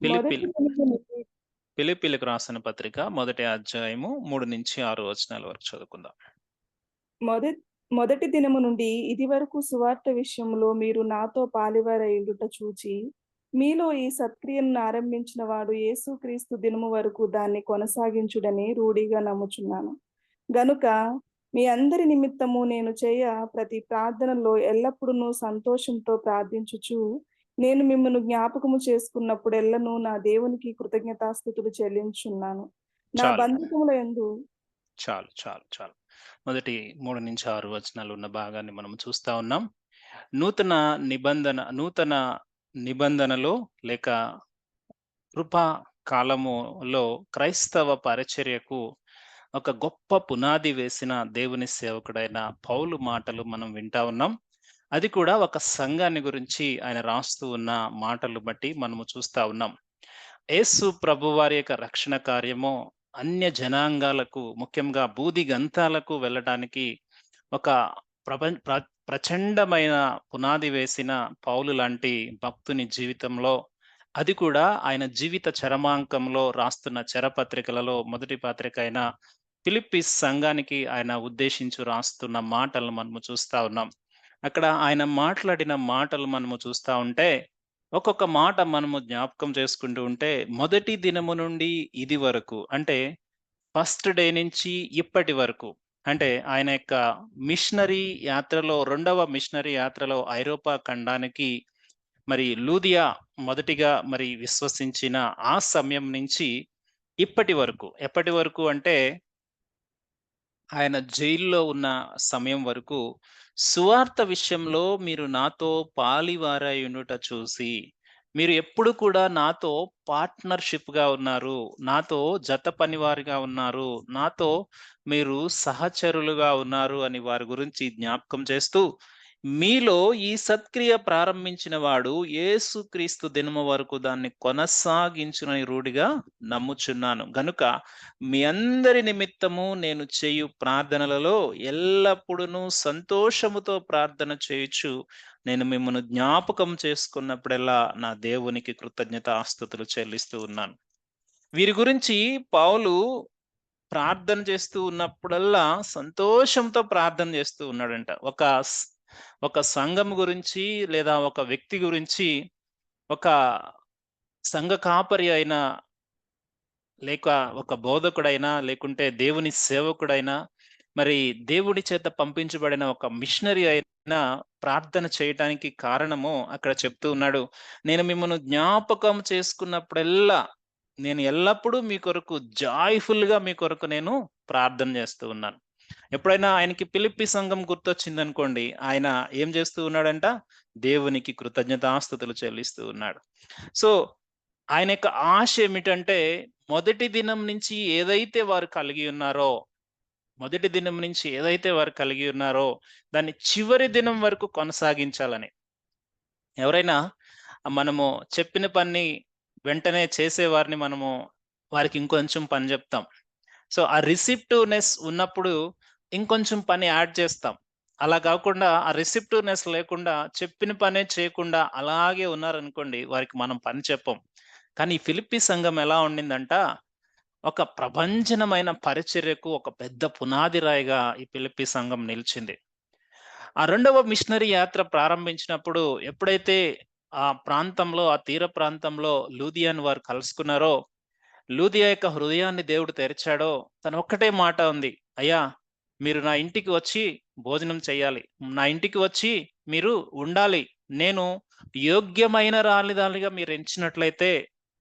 మొదటి పిలిపిలి కొరింథీయులకు పిలిపిలికి రాసిన పత్రిక మొదటి అధ్యాయము 3-6 వచనాల వరకు చదువుకుందాం. మొదటి మొదటి దినము నుండి ఇదివరకు సువార్త విషయములో మీరు నాతో పాలివారయుండుట చూచి, మీలో ఈ సత్క్రియను ఆరంభించిన వాడు యేసుక్రీస్తు దినము వరకు దాన్ని కొనసాగించుడని రూఢిగా నమ్ముచున్నాను. గనుక మీ అందరి నిమిత్తము నేను ప్రతి ప్రార్థనలో ఎల్లప్పుడూ సంతోషంతో ప్రార్థించుచు, నేను మిమ్మును జ్ఞాపకము చేసుకున్నప్పుడెల్లను నా దేవునికి కృతజ్ఞతాస్తుతులు చెల్లించుచున్నాను. నా చాలు. బంధకముల యందు చాలు. చాలు. చాలు. మొదటి 3-6 వచనాలు ఉన్న భాగాన్ని మనం చూస్తా ఉన్నాం. నూతన నూతన నిబంధనలో లేక కృపా కాలములో క్రైస్తవ పరిచర్యకు ఒక గొప్ప పునాది వేసిన దేవుని సేవకుడైన పౌలు మాటలు మనం వింటా ఉన్నాం. అది కూడా ఒక సంఘాన్ని గురించి ఆయన రాస్తూ ఉన్న మాటలు బట్టి మనము చూస్తా ఉన్నాం. యేసు ప్రభువారి యొక్క రక్షణ కార్యము అన్య జనాంగాలకు, ముఖ్యంగా భూదిగంతాలకు వెళ్ళటానికి ఒక ప్రచండమైన పునాది వేసిన పౌలు లాంటి భక్తుని జీవితంలో, అది కూడా ఆయన జీవిత చరమాంకంలో రాస్తున్న చరపత్రికలలో మొదటి పత్రిక అయిన ఫిలిప్పీ సంఘానికి ఆయన ఉద్దేశించి రాస్తున్న మాటలను మనము చూస్తా ఉన్నాం. అక్కడ ఆయన మాట్లాడిన మాటలు మనము చూస్తా ఉంటే, ఒక్కొక్క మాట మనము జ్ఞాపకం చేసుకుంటూ ఉంటే, మొదటి దినము నుండి ఇది వరకు అంటే ఫస్ట్ డే నుంచి ఇప్పటి వరకు, అంటే ఆయన యొక్క మిషనరీ యాత్రలో, రెండవ మిషనరీ యాత్రలో ఐరోపా ఖండానికి మరి లూదియా మొదటిగా మరి విశ్వసించిన ఆ సమయం నుంచి ఇప్పటి వరకు, ఎప్పటి వరకు అంటే ఆయన జైల్లో ఉన్న సమయం వరకు సువార్త విషయంలో మీరు నాతో పాలివారయుండుట చూసి, మీరు ఎప్పుడు కూడా నాతో పార్ట్నర్‌షిప్‌గా ఉన్నారు. నాతో జత పనివారుగా ఉన్నారు. నాతో మీరు సహచరులుగా ఉన్నారు అని వారి గురించి జ్ఞాపకం చేస్తూ, మీలో ఈ సత్క్రియ ప్రారంభించిన వాడు యేసుక్రీస్తు దినము వరకు దాన్ని కొనసాగించునని రూఢిగా నమ్ముచున్నాను. గనుక మీ అందరి నిమిత్తము నేను చేయు ప్రార్థనలలో ఎల్లప్పుడూను సంతోషముతో ప్రార్థన చేయుచు, నేను మిమ్మల్ని జ్ఞాపకం చేసుకున్నప్పుడెల్లా నా దేవునికి కృతజ్ఞతాస్తుతులు చెల్లిస్తూ ఉన్నాను. వీరి గురించి పౌలు ప్రార్థన చేస్తూ ఉన్నప్పుడల్లా సంతోషంతో ప్రార్థన చేస్తూ ఉన్నాడంట. ఒక సంఘం గురించి లేదా ఒక వ్యక్తి గురించి, ఒక సంఘ కాపరి అయిన, లేక ఒక బోధకుడైనా, లేకుంటే దేవుని సేవకుడైనా, మరి దేవుడి చేత పంపించబడిన ఒక మిషనరీ అయినా ప్రార్థన చేయటానికి కారణము అక్కడ చెప్తూ ఉన్నాడు. నేను మిమ్మల్ని జ్ఞాపకం చేసుకున్నప్పుడెల్లా, నేను ఎల్లప్పుడూ మీ కొరకు జాయ్‌ఫుల్‌గా మీ కొరకు నేను ప్రార్థన చేస్తూ ఉన్నాను. ఎప్పుడైనా ఆయనకి ఫిలిప్పీ సంఘం గుర్తొచ్చిందనుకోండి, ఆయన ఏం చేస్తూ ఉన్నాడంట? దేవునికి కృతజ్ఞతాస్తుతులు చెల్లిస్తూ ఉన్నాడు. సో, ఆయన యొక్క ఆశ ఏమిటంటే, మొదటి దినం నుంచి ఏదైతే వారు కలిగి ఉన్నారో, మొదటి దినం నుంచి ఏదైతే వారు కలిగి ఉన్నారో, దాన్ని చివరి దినం వరకు కొనసాగించాలని. ఎవరైనా మనము చెప్పిన పని వెంటనే చేసేవారిని మనము వారికి ఇంకొంచెం పని జెప్తాం. సో, ఆ రిసిప్టివ్‌నెస్ ఉన్నప్పుడు ఇంకొంచెం పని యాడ్ చేస్తాం. అలా గాకుండా ఆ రిసిప్టివ్‌నెస్ లేకుండా చెప్పిన పనే చేయకుండా అలాగే ఉన్నారనుకోండి, వారికి మనం పని చెప్పం. కానీ ఈ ఫిలిప్పీ సంఘం ఎలా ఉండిందంట, ఒక ప్రభంజనమైన పరిచర్యకు ఒక పెద్ద పునాది రాయిగా ఈ ఫిలిప్పీ సంఘం నిలిచింది. ఆ రెండవ మిషనరీ యాత్ర ప్రారంభించినప్పుడు ఎప్పుడైతే ఆ ప్రాంతంలో, ఆ తీర ప్రాంతంలో లూదియాను వారు కలుసుకున్నారో, లూదియా యొక్క హృదయాన్ని దేవుడు తెరిచాడో, తను ఒక్కటే మాట ఉంది. అయ్యా! మీరు నా ఇంటికి వచ్చి భోజనం చేయాలి. నా ఇంటికి వచ్చి మీరు ఉండాలి. నేను యోగ్యమైన రాలిదాలుగా మీరు ఎంచినట్లయితే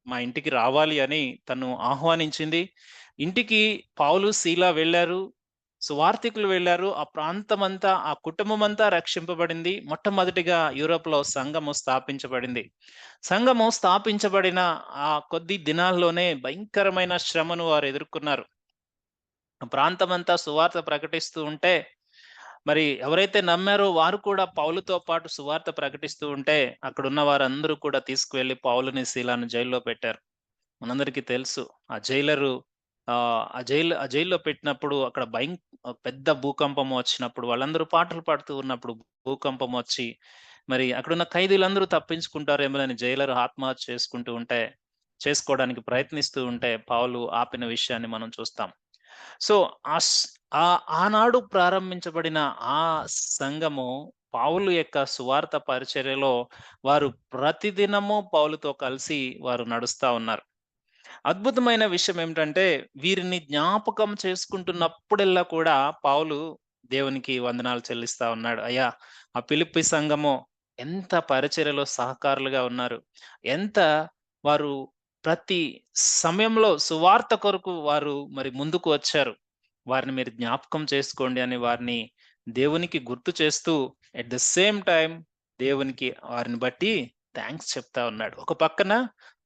మా ఇంటికి రావాలి అని తను ఆహ్వానించింది. ఇంటికి పౌలు, శీల వెళ్లారు. సువార్తికులు వెళ్లారు. ఆ ప్రాంతమంతా, ఆ కుటుంబమంతా రక్షింపబడింది. మొట్టమొదటిగా యూరోప్‌లో సంఘము స్థాపించబడింది. సంఘము స్థాపించబడిన ఆ కొద్ది దినాల్లోనే భయంకరమైన శ్రమను వారు ఎదుర్కొన్నారు. ఆ ప్రాంతమంతా సువార్త ప్రకటిస్తూ ఉంటే, మరి ఎవరైతే నమ్మారో వారు కూడా పౌలుతో పాటు సువార్త ప్రకటిస్తూ ఉంటే, అక్కడున్న వారందరూ కూడా తీసుకువెళ్ళి పౌలుని, శీలాను జైల్లో పెట్టారు. మనందరికీ తెలుసు. ఆ జైలరు ఆ జైల్‌లో పెట్టినప్పుడు అక్కడ పెద్ద భూకంపం వచ్చినప్పుడు, వాళ్ళందరూ పాటలు పాడుతూ ఉన్నప్పుడు భూకంపం వచ్చి, మరి అక్కడున్న ఖైదీలందరూ తప్పించుకుంటారేమోనని జైలర్ ఆత్మహత్య చేసుకుంటూ ఉంటే, చేసుకోవడానికి ప్రయత్నిస్తూ ఉంటే పౌలు ఆపిన విషయాన్ని మనం చూస్తాం. సో, ఆనాడు ప్రారంభించబడిన ఆ సంఘము పౌలు యొక్క సువార్త పరిచర్యలో వారు ప్రతిదినము పౌలుతో కలిసి వారు నడుస్తా ఉన్నారు. అద్భుతమైన విషయం ఏమిటంటే, వీరిని జ్ఞాపకం చేసుకుంటున్నప్పుడెల్లా కూడా పౌలు దేవునికి వందనాలు చెల్లిస్తా ఉన్నాడు. అయ్యా! ఆ ఫిలిప్పి సంఘము ఎంత పరిచర్యలో సహకారులుగా ఉన్నారు. ఎంత వారు ప్రతి సమయంలో సువార్త కొరకు వారు మరి ముందుకు వచ్చారు. వారిని మీరు జ్ఞాపకం చేసుకోండి అని వారిని దేవునికి గుర్తు చేస్తూ, ఎట్ ద సేమ్ టైమ్ దేవునికి వారిని బట్టి థాంక్స్ చెప్తా ఉన్నాడు. ఒక పక్కన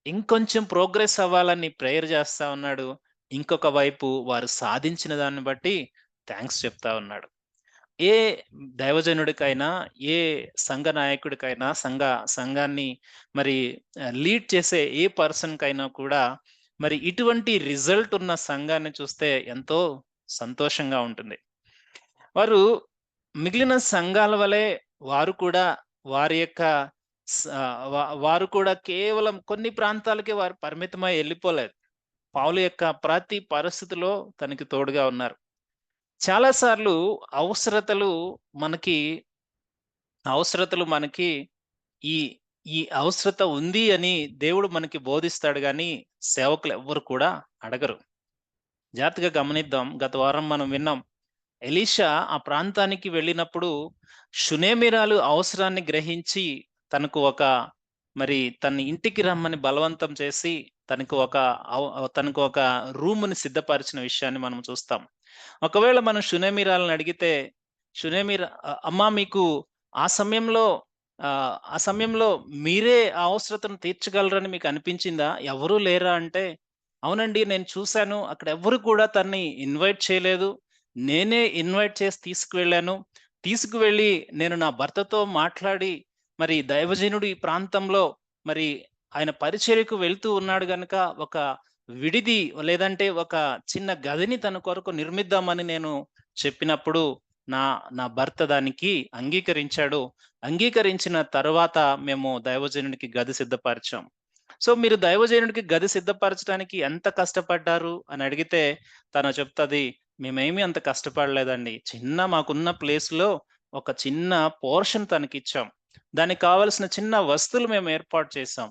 ఇంకొంచెం ప్రోగ్రెస్ అవ్వాలని ప్రేయర్ చేస్తా ఉన్నాడు. ఇంకొక వైపు వారు సాధించిన దాన్ని బట్టి థాంక్స్ చెప్తా ఉన్నాడు. ఏ దైవజనుడికైనా, ఏ సంఘ నాయకుడికైనా, సంఘాన్ని మరి లీడ్ చేసే ఏ పర్సన్‌కైనా కూడా మరి ఇటువంటి రిజల్ట్ ఉన్న సంఘాన్ని చూస్తే ఎంతో సంతోషంగా ఉంటుంది. వారు మిగిలిన సంఘాల వలె వారు కూడా వారి యొక్క స వారు కూడా కేవలం కొన్ని ప్రాంతాలకే వారు పరిమితమై ఎళ్ళిపోలేదు. పౌలు యొక్క ప్రతి పరిస్థితిలో తనకి తోడుగా ఉన్నారు. చాలా సార్లు అవసరతలు మనకి అవసరతలు ఈ ఈ అవసరత ఉంది అని దేవుడు మనకి బోధిస్తాడు గానీ, సేవకులు ఎవ్వరు కూడా అడగరు. జాగ్రత్తగా గమనిద్దాం. గత వారం మనం విన్నాం. ఎలీషా ఆ ప్రాంతానికి వెళ్ళినప్పుడు షునేమిరాలు అవసరాన్ని గ్రహించి తనకు ఒక మరి తన ఇంటికి రమ్మని బలవంతం చేసి తనకు ఒక రూమ్‌ని సిద్ధపరిచిన విషయాన్ని మనం చూస్తాం. ఒకవేళ మనం షునేమిరాలను అడిగితే అమ్మా మీకు ఆ సమయంలో ఆ సమయంలో మీరే ఆ అవసరతను తీర్చగలరని మీకు అనిపించిందా? ఎవరూ లేరా అంటే, అవునండి నేను చూసాను. అక్కడ ఎవ్వరు కూడా తనని ఇన్వైట్ చేయలేదు. నేనే ఇన్వైట్ చేసి తీసుకువెళ్ళాను. తీసుకువెళ్ళి నేను నా భర్తతో మాట్లాడి మరి దైవజనుడు ఈ ప్రాంతంలో మరి ఆయన పరిచర్యకు వెళ్తూ ఉన్నాడు గనక ఒక విడిది లేదంటే ఒక చిన్న గదిని తన కొరకు నిర్మిద్దామని నేను చెప్పినప్పుడు నా నా భర్త దానికి అంగీకరించాడు. అంగీకరించిన తరువాత మేము దైవజనుడికి గది సిద్ధపరిచాం. సో, మీరు దైవజనుడికి గది సిద్ధపరచడానికి ఎంత కష్టపడ్డారు అని అడిగితే తను చెప్తది, మేమేమి అంత కష్టపడలేదండి. మాకున్న ప్లేస్‌లో ఒక చిన్న పోర్షన్ తనకిచ్చాం. దానికి కావాల్సిన చిన్న వస్తువులు మేము ఏర్పాటు చేశాం.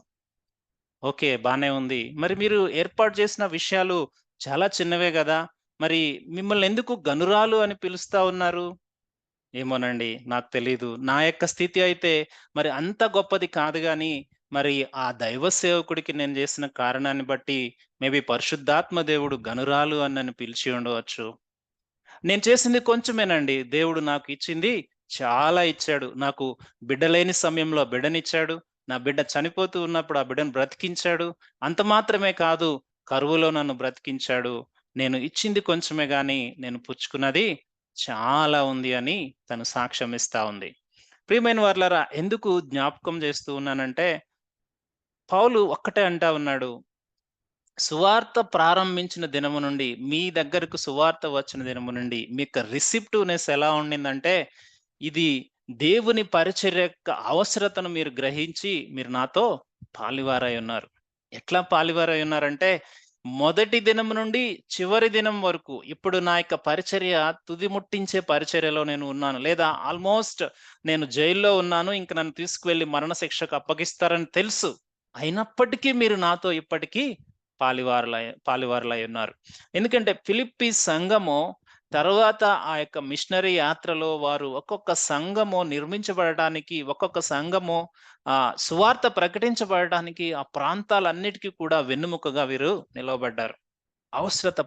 ఓకే. బానే ఉంది. మరి మీరు ఏర్పాటు చేసిన విషయాలు చాలా చిన్నవే గదా! మరి మిమ్మల్నెందుకు గనురాలు అని పిలుస్తా ఉన్నారు? ఏమోనండి. నాకు తెలీదు. నా యొక్క స్థితి అయితే మరి అంత గొప్పది కాదు గానీ, మరి ఆ దైవ సేవకుడికి నేను చేసిన కారణాన్ని బట్టి మేబీ పరిశుద్ధాత్మ దేవుడు గనురాలు అని నన్ను పిలిచి ఉండవచ్చు. నేను చేసింది కొంచెమేనండి. దేవుడు నాకు ఇచ్చింది చాలా ఇచ్చాడు. నాకు బిడ్డ లేని సమయంలో బిడ్డనిచ్చాడు. నా బిడ్డ చనిపోతూ ఉన్నప్పుడు ఆ బిడ్డను బ్రతికించాడు. అంత మాత్రమే కాదు, కరువులో నన్ను బ్రతికించాడు. నేను ఇచ్చింది కొంచెమే గానీ, నేను పుచ్చుకున్నది చాలా ఉంది అని తను సాక్ష్యం ఇస్తా ఉంది. ప్రియమైన వారలారా, ఎందుకు జ్ఞాపకం చేస్తూ ఉన్నానంటే, పౌలు ఒక్కటే అంటా ఉన్నాడు. సువార్త ప్రారంభించిన దినము నుండి, మీ దగ్గరకు సువార్త వచ్చిన దినము నుండి, మీ యొక్క రిసెప్టివ్‌నెస్ ఎలా ఉండిందంటే, ఇది దేవుని పరిచర్య యొక్క అవసరతను మీరు గ్రహించి, మీరు నాతో పాలువారై ఉన్నారు. ఎట్లా పాలువారై ఉన్నారంటే, మొదటి దినం నుండి చివరి దినం వరకు, ఇప్పుడు నా యొక్క పరిచర్య తుది ముట్టించే పరిచర్యలో నేను ఉన్నాను. లేదా ఆల్‌మోస్ట్ నేను జైల్‌లో ఉన్నాను. ఇంక నన్ను తీసుకువెళ్ళి మరణ శిక్షకు అప్పగిస్తారని తెలుసు. అయినప్పటికీ మీరు నాతో ఇప్పటికీ పాలువారులై ఉన్నారు. ఎందుకంటే ఫిలిప్పి సంఘము తరువాత ఆ యొక్క మిషనరీ యాత్రలో వారు ఒక్కొక్క సంఘము నిర్మించబడటానికి, ఒక్కొక్క సంఘము సువార్త ప్రకటించబడటానికి ఆ ప్రాంతాలన్నిటికీ కూడా వెన్నెముకగా వీరు నిలవబడ్డారు.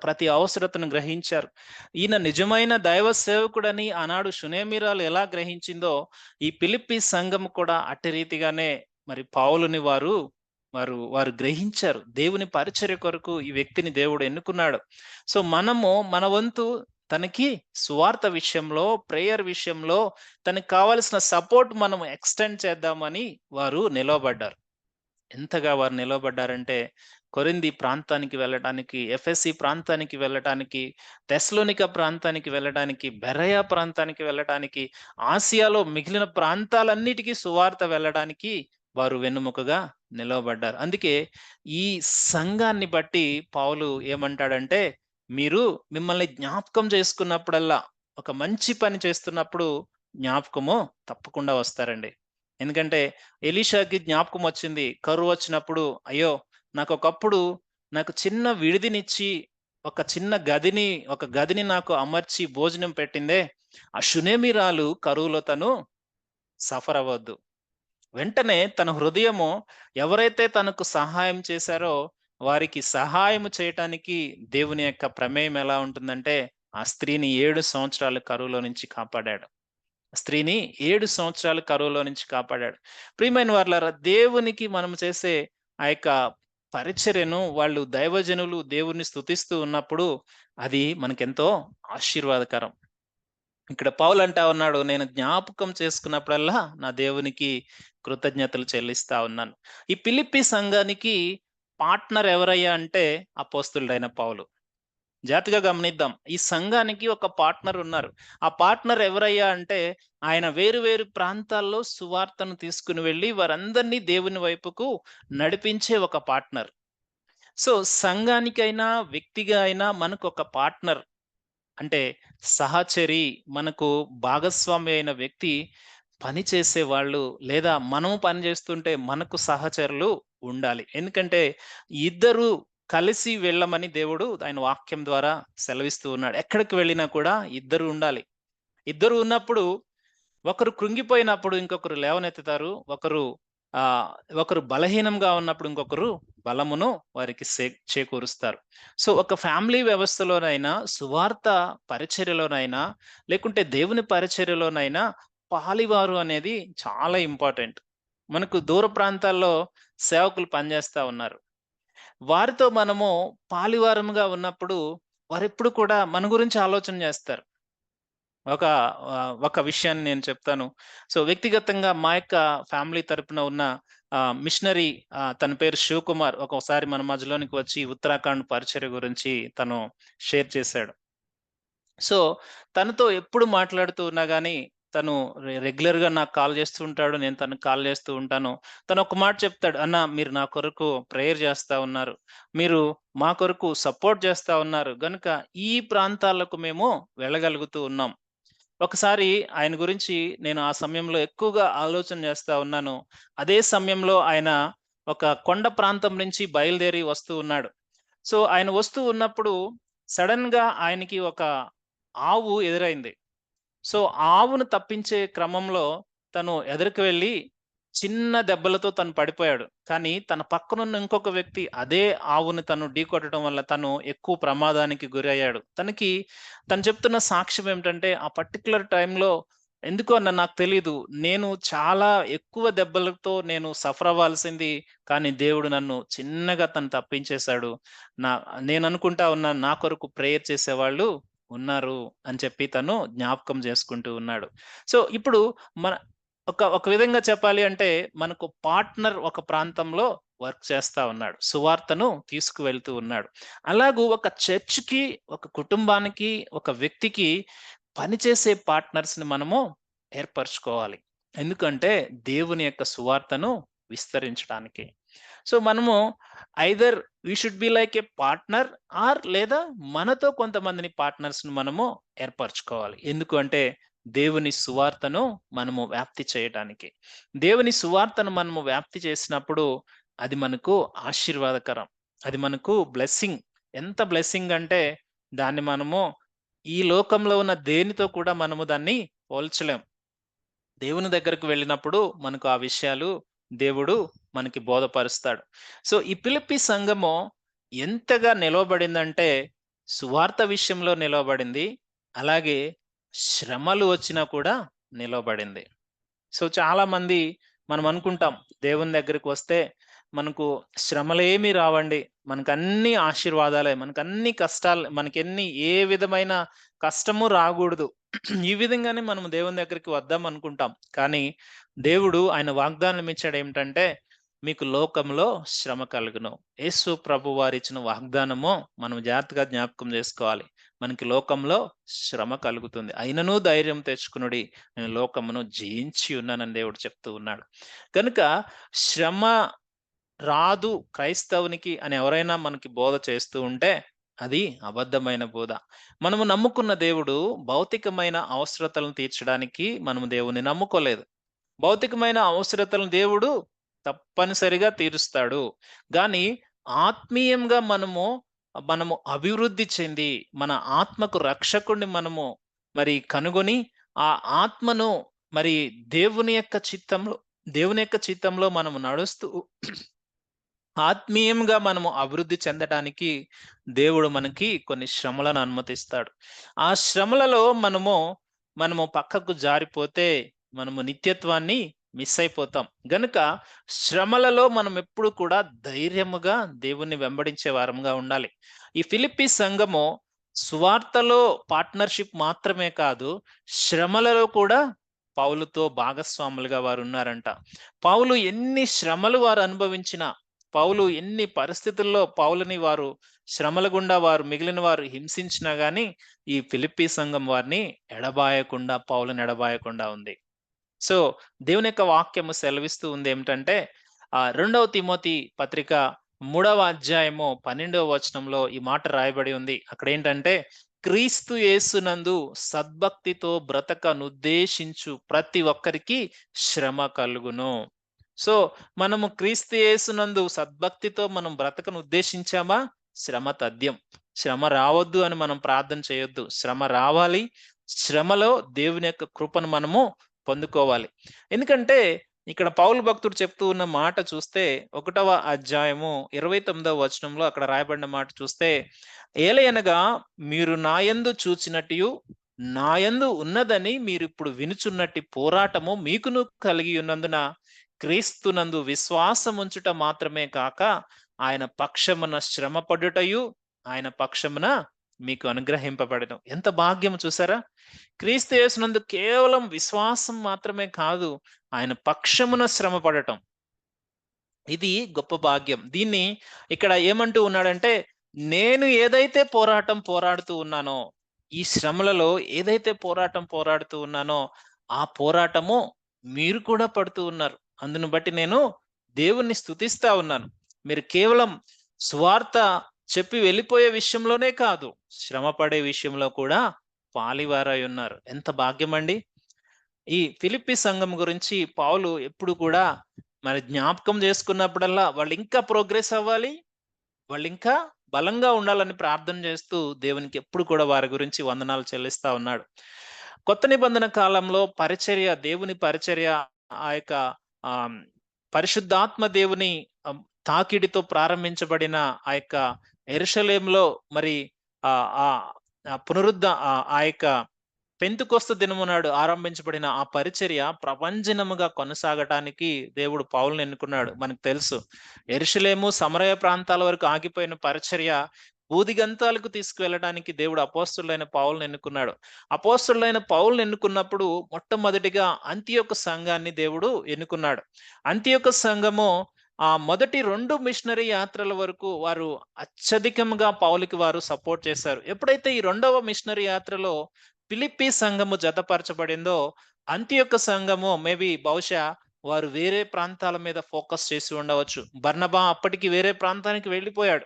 ప్రతి అవసరతను గ్రహించారు. ఈయన నిజమైన దైవ సేవకుడని ఆనాడు షునేమిరాలు ఎలా గ్రహించిందో, ఈ ఫిలిప్పి సంఘము కూడా అట్టి రీతిగానే మరి పౌలుని వారు గ్రహించారు. దేవుని పరిచర్య కొరకు ఈ వ్యక్తిని దేవుడు ఎన్నుకున్నాడు. సో, మనము మన వంతు తనకి సువార్త విషయంలో, ప్రేయర్ విషయంలో తనకు కావాల్సిన సపోర్ట్ మనం ఎక్స్‌టెండ్ చేద్దామని వారు నిలవబడ్డారు. ఎంతగా వారు నిలవబడ్డారంటే, కొరింథీ ప్రాంతానికి వెళ్ళటానికి, ఎఫెసీ ప్రాంతానికి వెళ్ళటానికి, తెస్సలోనిక ప్రాంతానికి వెళ్ళడానికి, బెరయ ప్రాంతానికి వెళ్ళటానికి, ఆసియాలో మిగిలిన ప్రాంతాలన్నిటికీ సువార్త వెళ్ళడానికి వారు వెన్నెముకగా నిలవబడ్డారు. అందుకే ఈ సంఘాన్ని బట్టి పౌలు ఏమంటాడంటే, మీరు మిమ్మల్ని జ్ఞాపకం చేసుకున్నప్పుడల్లా, ఒక మంచి పని చేస్తున్నప్పుడు జ్ఞాపకము తప్పకుండా వస్తారండి. ఎందుకంటే ఎలీషాకి జ్ఞాపకం వచ్చింది. కరువొచ్చినప్పుడు, అయ్యో! నాకొకప్పుడు నాకు చిన్న విడిదినిచ్చి, ఒక గదిని నాకు అమర్చి భోజనం పెట్టిందే, ఆ షునేమీరాలు కరువులో తను సఫర్ అవ్వొద్దు. వెంటనే తన హృదయము ఎవరైతే తనకు సహాయం చేశారో వారికి సహాయం చేయటానికి దేవుని యొక్క ప్రమేయం ఎలా ఉంటుందంటే, ఆ స్త్రీని 7 సంవత్సరాలు కరువులో నుంచి కాపాడాడు. స్త్రీని 7 సంవత్సరాలు కరువులో నుంచి కాపాడాడు. ప్రియమైన వారలారా, దేవునికి మనం చేసే ఆ యొక్క పరిచర్యను వాళ్ళు దైవజనులు దేవుణ్ణి స్తుతిస్తూ ఉన్నప్పుడు అది మనకెంతో ఆశీర్వాదకరం. ఇక్కడ పౌలు అంటా ఉన్నాడు, నేను జ్ఞాపకం చేసుకున్నప్పుడల్లా నా దేవునికి కృతజ్ఞతలు చెల్లిస్తా ఉన్నాను. ఈ ఫిలిప్పి సంఘానికి పార్ట్నర్ ఎవరయ్యా అంటే అపోస్తలుడైన పౌలు. జాగ్రత్తగా గమనిద్దాం. ఈ సంఘానికి ఒక పార్ట్నర్ ఉన్నారు. ఆ పార్ట్నర్ ఎవరయ్యా అంటే ఆయన వేరు వేరు ప్రాంతాల్లో సువార్తను తీసుకుని వెళ్లి వారందరినీ దేవుని వైపుకు నడిపించే ఒక పార్ట్నర్. సో సంఘానికైనా వ్యక్తిగా అయినా మనకు ఒక పార్ట్నర్ అంటే సహచరి, మనకు భాగస్వామి అయిన వ్యక్తి, పని చేసేవాళ్ళు లేదా మనము పని చేస్తుంటే మనకు సహచరులు ఉండాలి. ఎందుకంటే ఇద్దరు కలిసి వెళ్ళమని దేవుడు ఆయన వాక్యం ద్వారా సెలవిస్తూ ఉన్నాడు. ఎక్కడికి వెళ్ళినా కూడా ఇద్దరు ఉండాలి. ఇద్దరు ఉన్నప్పుడు ఒకరు కృంగిపోయినప్పుడు ఇంకొకరు లేవనెత్తుతారు. ఆహ్, ఒకరు బలహీనంగా ఉన్నప్పుడు ఇంకొకరు బలమును వారికి చేకూరుస్తారు. సో, ఒక ఫ్యామిలీ వ్యవస్థలోనైనా, సువార్త పరిచర్యలోనైనా, లేకుంటే దేవుని పరిచర్యలోనైనా పాలివారు అనేది చాలా ఇంపార్టెంట్. మనకు దూర ప్రాంతాల్లో సేవకులు పనిచేస్తా ఉన్నారు. వారితో మనము పాలివారముగా ఉన్నప్పుడు వారెప్పుడు కూడా మన గురించి ఆలోచన చేస్తారు. ఒక విషయాన్ని నేను చెప్తాను. సో, వ్యక్తిగతంగా మా యొక్క ఫ్యామిలీ తరపున ఉన్న మిషనరీ, తన పేరు శివకుమార్. ఒక్కోసారి మన మధ్యలోనికి వచ్చి ఉత్తరాఖండ్ పరిచర్య గురించి తను షేర్ చేశాడు. సో, తనతో ఎప్పుడు మాట్లాడుతూ ఉన్నా గాని, తను రెగ్యులర్‌గా నాకు కాల్ చేస్తూ ఉంటాడు. నేను తనకి కాల్ చేస్తూ ఉంటాను. తను ఒక మాట చెప్తాడు, "అన్న, మీరు నా కొరకు ప్రేయర్ చేస్తా ఉన్నారు. మీరు మా కొరకు సపోర్ట్ చేస్తా ఉన్నారు. గనుక ఈ ప్రాంతాలకు మేము వెళ్ళగలుగుతూ ఉన్నాం." ఒకసారి ఆయన గురించి నేను ఆ సమయంలో ఎక్కువగా ఆలోచన చేస్తా ఉన్నాను. అదే సమయంలో ఆయన ఒక కొండ ప్రాంతం నుంచి బయలుదేరి వస్తూ ఉన్నాడు. సో, ఆయన వస్తూ ఉన్నప్పుడు సడెన్‌గా ఆయనకి ఒక ఆవు ఎదురైంది. సో, ఆ ఆవును తప్పించే క్రమంలో తను ఎదరికి వెళ్లి చిన్న దెబ్బలతో తను పడిపోయాడు. కానీ తన పక్కనున్న ఇంకొక వ్యక్తి అదే ఆవుని తను ఢీకొట్టడం వల్ల తను ఎక్కువ ప్రమాదానికి గురయ్యాడు. తను చెప్తున్న సాక్ష్యం ఏమిటంటే, ఆ పర్టిక్యులర్ టైంలో ఎందుకో నాకు తెలీదు. నేను చాలా ఎక్కువ దెబ్బలతో నేను సఫర్ అవ్వాల్సింది. కానీ దేవుడు నన్ను చిన్నగా తను తప్పించేశాడు. నా నేననుకుంటా ఉన్నాను, నా కొరకు ప్రేయర్ చేసేవాళ్ళు ఉన్నారు అని చెప్పి తను జ్ఞాపకం చేసుకుంటూ ఉన్నాడు. సో, ఇప్పుడు మన ఒక విధంగా చెప్పాలి అంటే మనకు పార్ట్నర్ ఒక ప్రాంతంలో వర్క్ చేస్తా ఉన్నాడు. సువార్తను తీసుకువెళ్తూ ఉన్నాడు. అలాగూ ఒక చర్చ్‌కి, ఒక కుటుంబానికి, ఒక వ్యక్తికి పనిచేసే పార్ట్నర్స్‌ని మనము ఏర్పరచుకోవాలి. ఎందుకంటే దేవుని యొక్క సువార్తను విస్తరించడానికి. సో, మనము either we should be like a partner లేదా మనతో కొంతమందిని పార్ట్నర్స్‌ని మనము ఏర్పరచుకోవాలి. ఎందుకు అంటే దేవుని సువార్తను మనము వ్యాప్తి చేయటానికి. దేవుని సువార్తను మనము వ్యాప్తి చేసినప్పుడు అది మనకు ఆశీర్వాదకరం. అది మనకు బ్లెస్సింగ్. ఎంత బ్లెస్సింగ్ అంటే దాన్ని మనము ఈ లోకంలో ఉన్న దేనితో కూడా మనము దాన్ని పోల్చలేం. దేవుని దగ్గరకు వెళ్ళినప్పుడు మనకు ఆ విషయాలు దేవుడు మనకి బోధపరుస్తాడు. సో, ఈ ఫిలిప్పి సంఘము ఎంతగా నిలవబడిందంటే సువార్త విషయంలో నిలవబడింది. అలాగే శ్రమలు వచ్చినా కూడా నిలవబడింది. సో, చాలామంది మనం అనుకుంటాం దేవుని దగ్గరికి వస్తే మనకు శ్రమలేమి రావండి. మనకన్నీ ఆశీర్వాదాలే. మనకన్నీ కష్టాలు, మనకెన్ని ఏ విధమైన కష్టము రాగూడదు. ఈ విధంగానే మనం దేవుని దగ్గరికి వద్దాం అనుకుంటాం. కానీ దేవుడు ఆయన వాగ్దానం ఇచ్చాడేమిటంటే, మీకు లోకంలో శ్రమ కలుగును. యేసు ప్రభువారిచ్చిన వాగ్దానము మనం జాగ్రత్తగా జ్ఞాపకం చేసుకోవాలి. మనకి లోకంలో శ్రమ కలుగుతుంది. అయినను ధైర్యం తెచ్చుకొనుడి, నేను లోకమును జయించి ఉన్నానని దేవుడు చెప్తూ ఉన్నాడు. కనుక శ్రమ రాదు క్రైస్తవునికి అని ఎవరైనా మనకి బోధ చేస్తూ ఉంటే అది అబద్ధమైన బోధ. మనము నమ్ముకున్న దేవుడు భౌతికమైన అవసరతలను తీర్చడానికి మనము దేవుణ్ణి నమ్ముకోలేదు. భౌతికమైన అవసరతలను దేవుడు తప్పనిసరిగా తీరుస్తాడు. గానీ ఆత్మీయంగా మనము అభివృద్ధి చెంది, మన ఆత్మకు రక్షకుడిని మనము మరి కనుగొని, ఆ ఆత్మను మరి దేవుని యొక్క చిత్తంలో దేవుని యొక్క చిత్తంలో మనము నడుస్తూ ఆత్మీయంగా మనము అభివృద్ధి చెందటానికి దేవుడు మనకి కొన్ని శ్రమలను అనుమతిస్తాడు. ఆ శ్రమలలో మనము పక్కకు జారిపోతే మనము నిత్యత్వాన్ని మిస్ అయిపోతాం. గనుక శ్రమలలో మనం ఎప్పుడు కూడా ధైర్యముగా దేవుణ్ణి వెంబడించే వారంగా ఉండాలి. ఈ ఫిలిప్పీ సంఘము సువార్తలో పార్ట్నర్‌షిప్ మాత్రమే కాదు, శ్రమలలో కూడా పౌలుతో భాగస్వాములుగా వారున్నారంట. పౌలు ఎన్ని శ్రమలు వారు అనుభవించినా, పౌలు ఎన్ని పరిస్థితుల్లో పౌలుని వారు శ్రమల గుండా వారు మిగిలిన వారు హింసించినా గాని, ఈ ఫిలిప్పీ సంఘం వారిని పౌలుని ఎడబాయకుండా ఉంది. సో, దేవుని యొక్క వాక్యము సెలవిస్తూ ఉంది ఏమిటంటే, 2 తిమోతి పత్రిక 3వ అధ్యాయము 12వ వచనంలో ఈ మాట రాయబడి ఉంది. అక్కడేంటంటే, క్రీస్తు యేసునందు సద్భక్తితో బ్రతకనుద్దేశించు ప్రతి ఒక్కరికి శ్రమ కలుగును. సో, మనము క్రీస్తు యేసునందు సద్భక్తితో మనం బ్రతకను ఉద్దేశించామా? శ్రమ తథ్యం. శ్రమ రావద్దు అని మనం ప్రార్థన చేయొద్దు. శ్రమ రావాలి. శ్రమలో దేవుని యొక్క కృపను మనము పొందుకోవాలి. ఎందుకంటే ఇక్కడ పౌలు భక్తుడు చెప్తూ ఉన్న మాట చూస్తే 1వ అధ్యాయము 29వ వచనంలో అక్కడ రాయబడిన మాట చూస్తే, ఏలయనగా మీరు నాయందు చూచినట్టియు నాయందు ఉన్నదని మీరిప్పుడు వినుచున్నట్టి పోరాటము మీకును కలిగి ఉన్నందున క్రీస్తునందు విశ్వాసముంచుట మాత్రమే కాక ఆయన పక్షమున శ్రమపడుటయు ఆయన పక్షమున మీకు అనుగ్రహింపబడెను. ఎంత భాగ్యం చూసారా? క్రీస్తు యేసునందు కేవలం విశ్వాసం మాత్రమే కాదు, ఆయన పక్షమున శ్రమ పడటం. ఇది గొప్ప భాగ్యం. దీన్ని ఇక్కడ ఏమంటూ ఉన్నాడంటే, నేను ఏదైతే పోరాడుతూ ఉన్నానో, ఈ శ్రమలలో ఏదైతే పోరాడుతూ ఉన్నానో, ఆ పోరాటము మీరు కూడా పడుతూ ఉన్నారు. అందును బట్టి నేను దేవుణ్ణి స్తుతిస్తా ఉన్నాను. మీరు కేవలం సువార్త చెప్పి వెళ్ళిపోయే విషయంలోనే కాదు, శ్రమ పడే విషయంలో కూడా పాలివారై ఉన్నారు. ఎంత భాగ్యమండి! ఈ ఫిలిప్పీ సంఘం గురించి పౌలు ఎప్పుడు కూడా మరి జ్ఞాపకం చేసుకున్నప్పుడల్లా వాళ్ళు ఇంకా ప్రోగ్రెస్ అవ్వాలి, వాళ్ళు ఇంకా బలంగా ఉండాలని ప్రార్థన చేస్తూ దేవునికి ఎప్పుడు కూడా వారి గురించి వందనాలు చెల్లిస్తా ఉన్నాడు. కొత్త నిబంధన కాలంలో దేవుని పరిచర్య ఆ యొక్క ఆహ్, పరిశుద్ధాత్మ దేవుని తాకిడితో ప్రారంభించబడిన ఆ యొక్క యెరూషలేములో మరి ఆహ్, ఆహ్, ఆ యొక్క పెంతెకొస్తు దినము నాడు ఆరంభించబడిన ఆ పరిచర్య ప్రభంజనముగా కొనసాగటానికి దేవుడు పౌలుని ఎన్నుకున్నాడు. మనకు తెలుసు. యెరూషలేము, సమరయ ప్రాంతాల వరకు ఆగిపోయిన పరిచర్య భూదిగంతాలకు తీసుకువెళ్ళడానికి దేవుడు అపోస్తలుడైన పౌలుని ఎన్నుకున్నాడు. అపోస్తలుడైన పౌలుని ఎన్నుకున్నప్పుడు మొట్టమొదటిగా అంతియొక సంఘాన్ని దేవుడు ఎన్నుకున్నాడు. అంతియొక సంఘము మొదటి 2 మిషనరీ యాత్రల వరకు వారు అత్యధికంగా పౌలుకి వారు సపోర్ట్ చేశారు. ఎప్పుడైతే ఈ 2వ మిషనరీ యాత్రలో ఫిలిప్పీ సంఘము జతపరచబడిందో, అంతియొక సంఘము బహుశా వారు వేరే ప్రాంతాల మీద ఫోకస్ చేసి ఉండవచ్చు. బర్నబా అప్పటికి వేరే ప్రాంతానికి వెళ్ళిపోయాడు.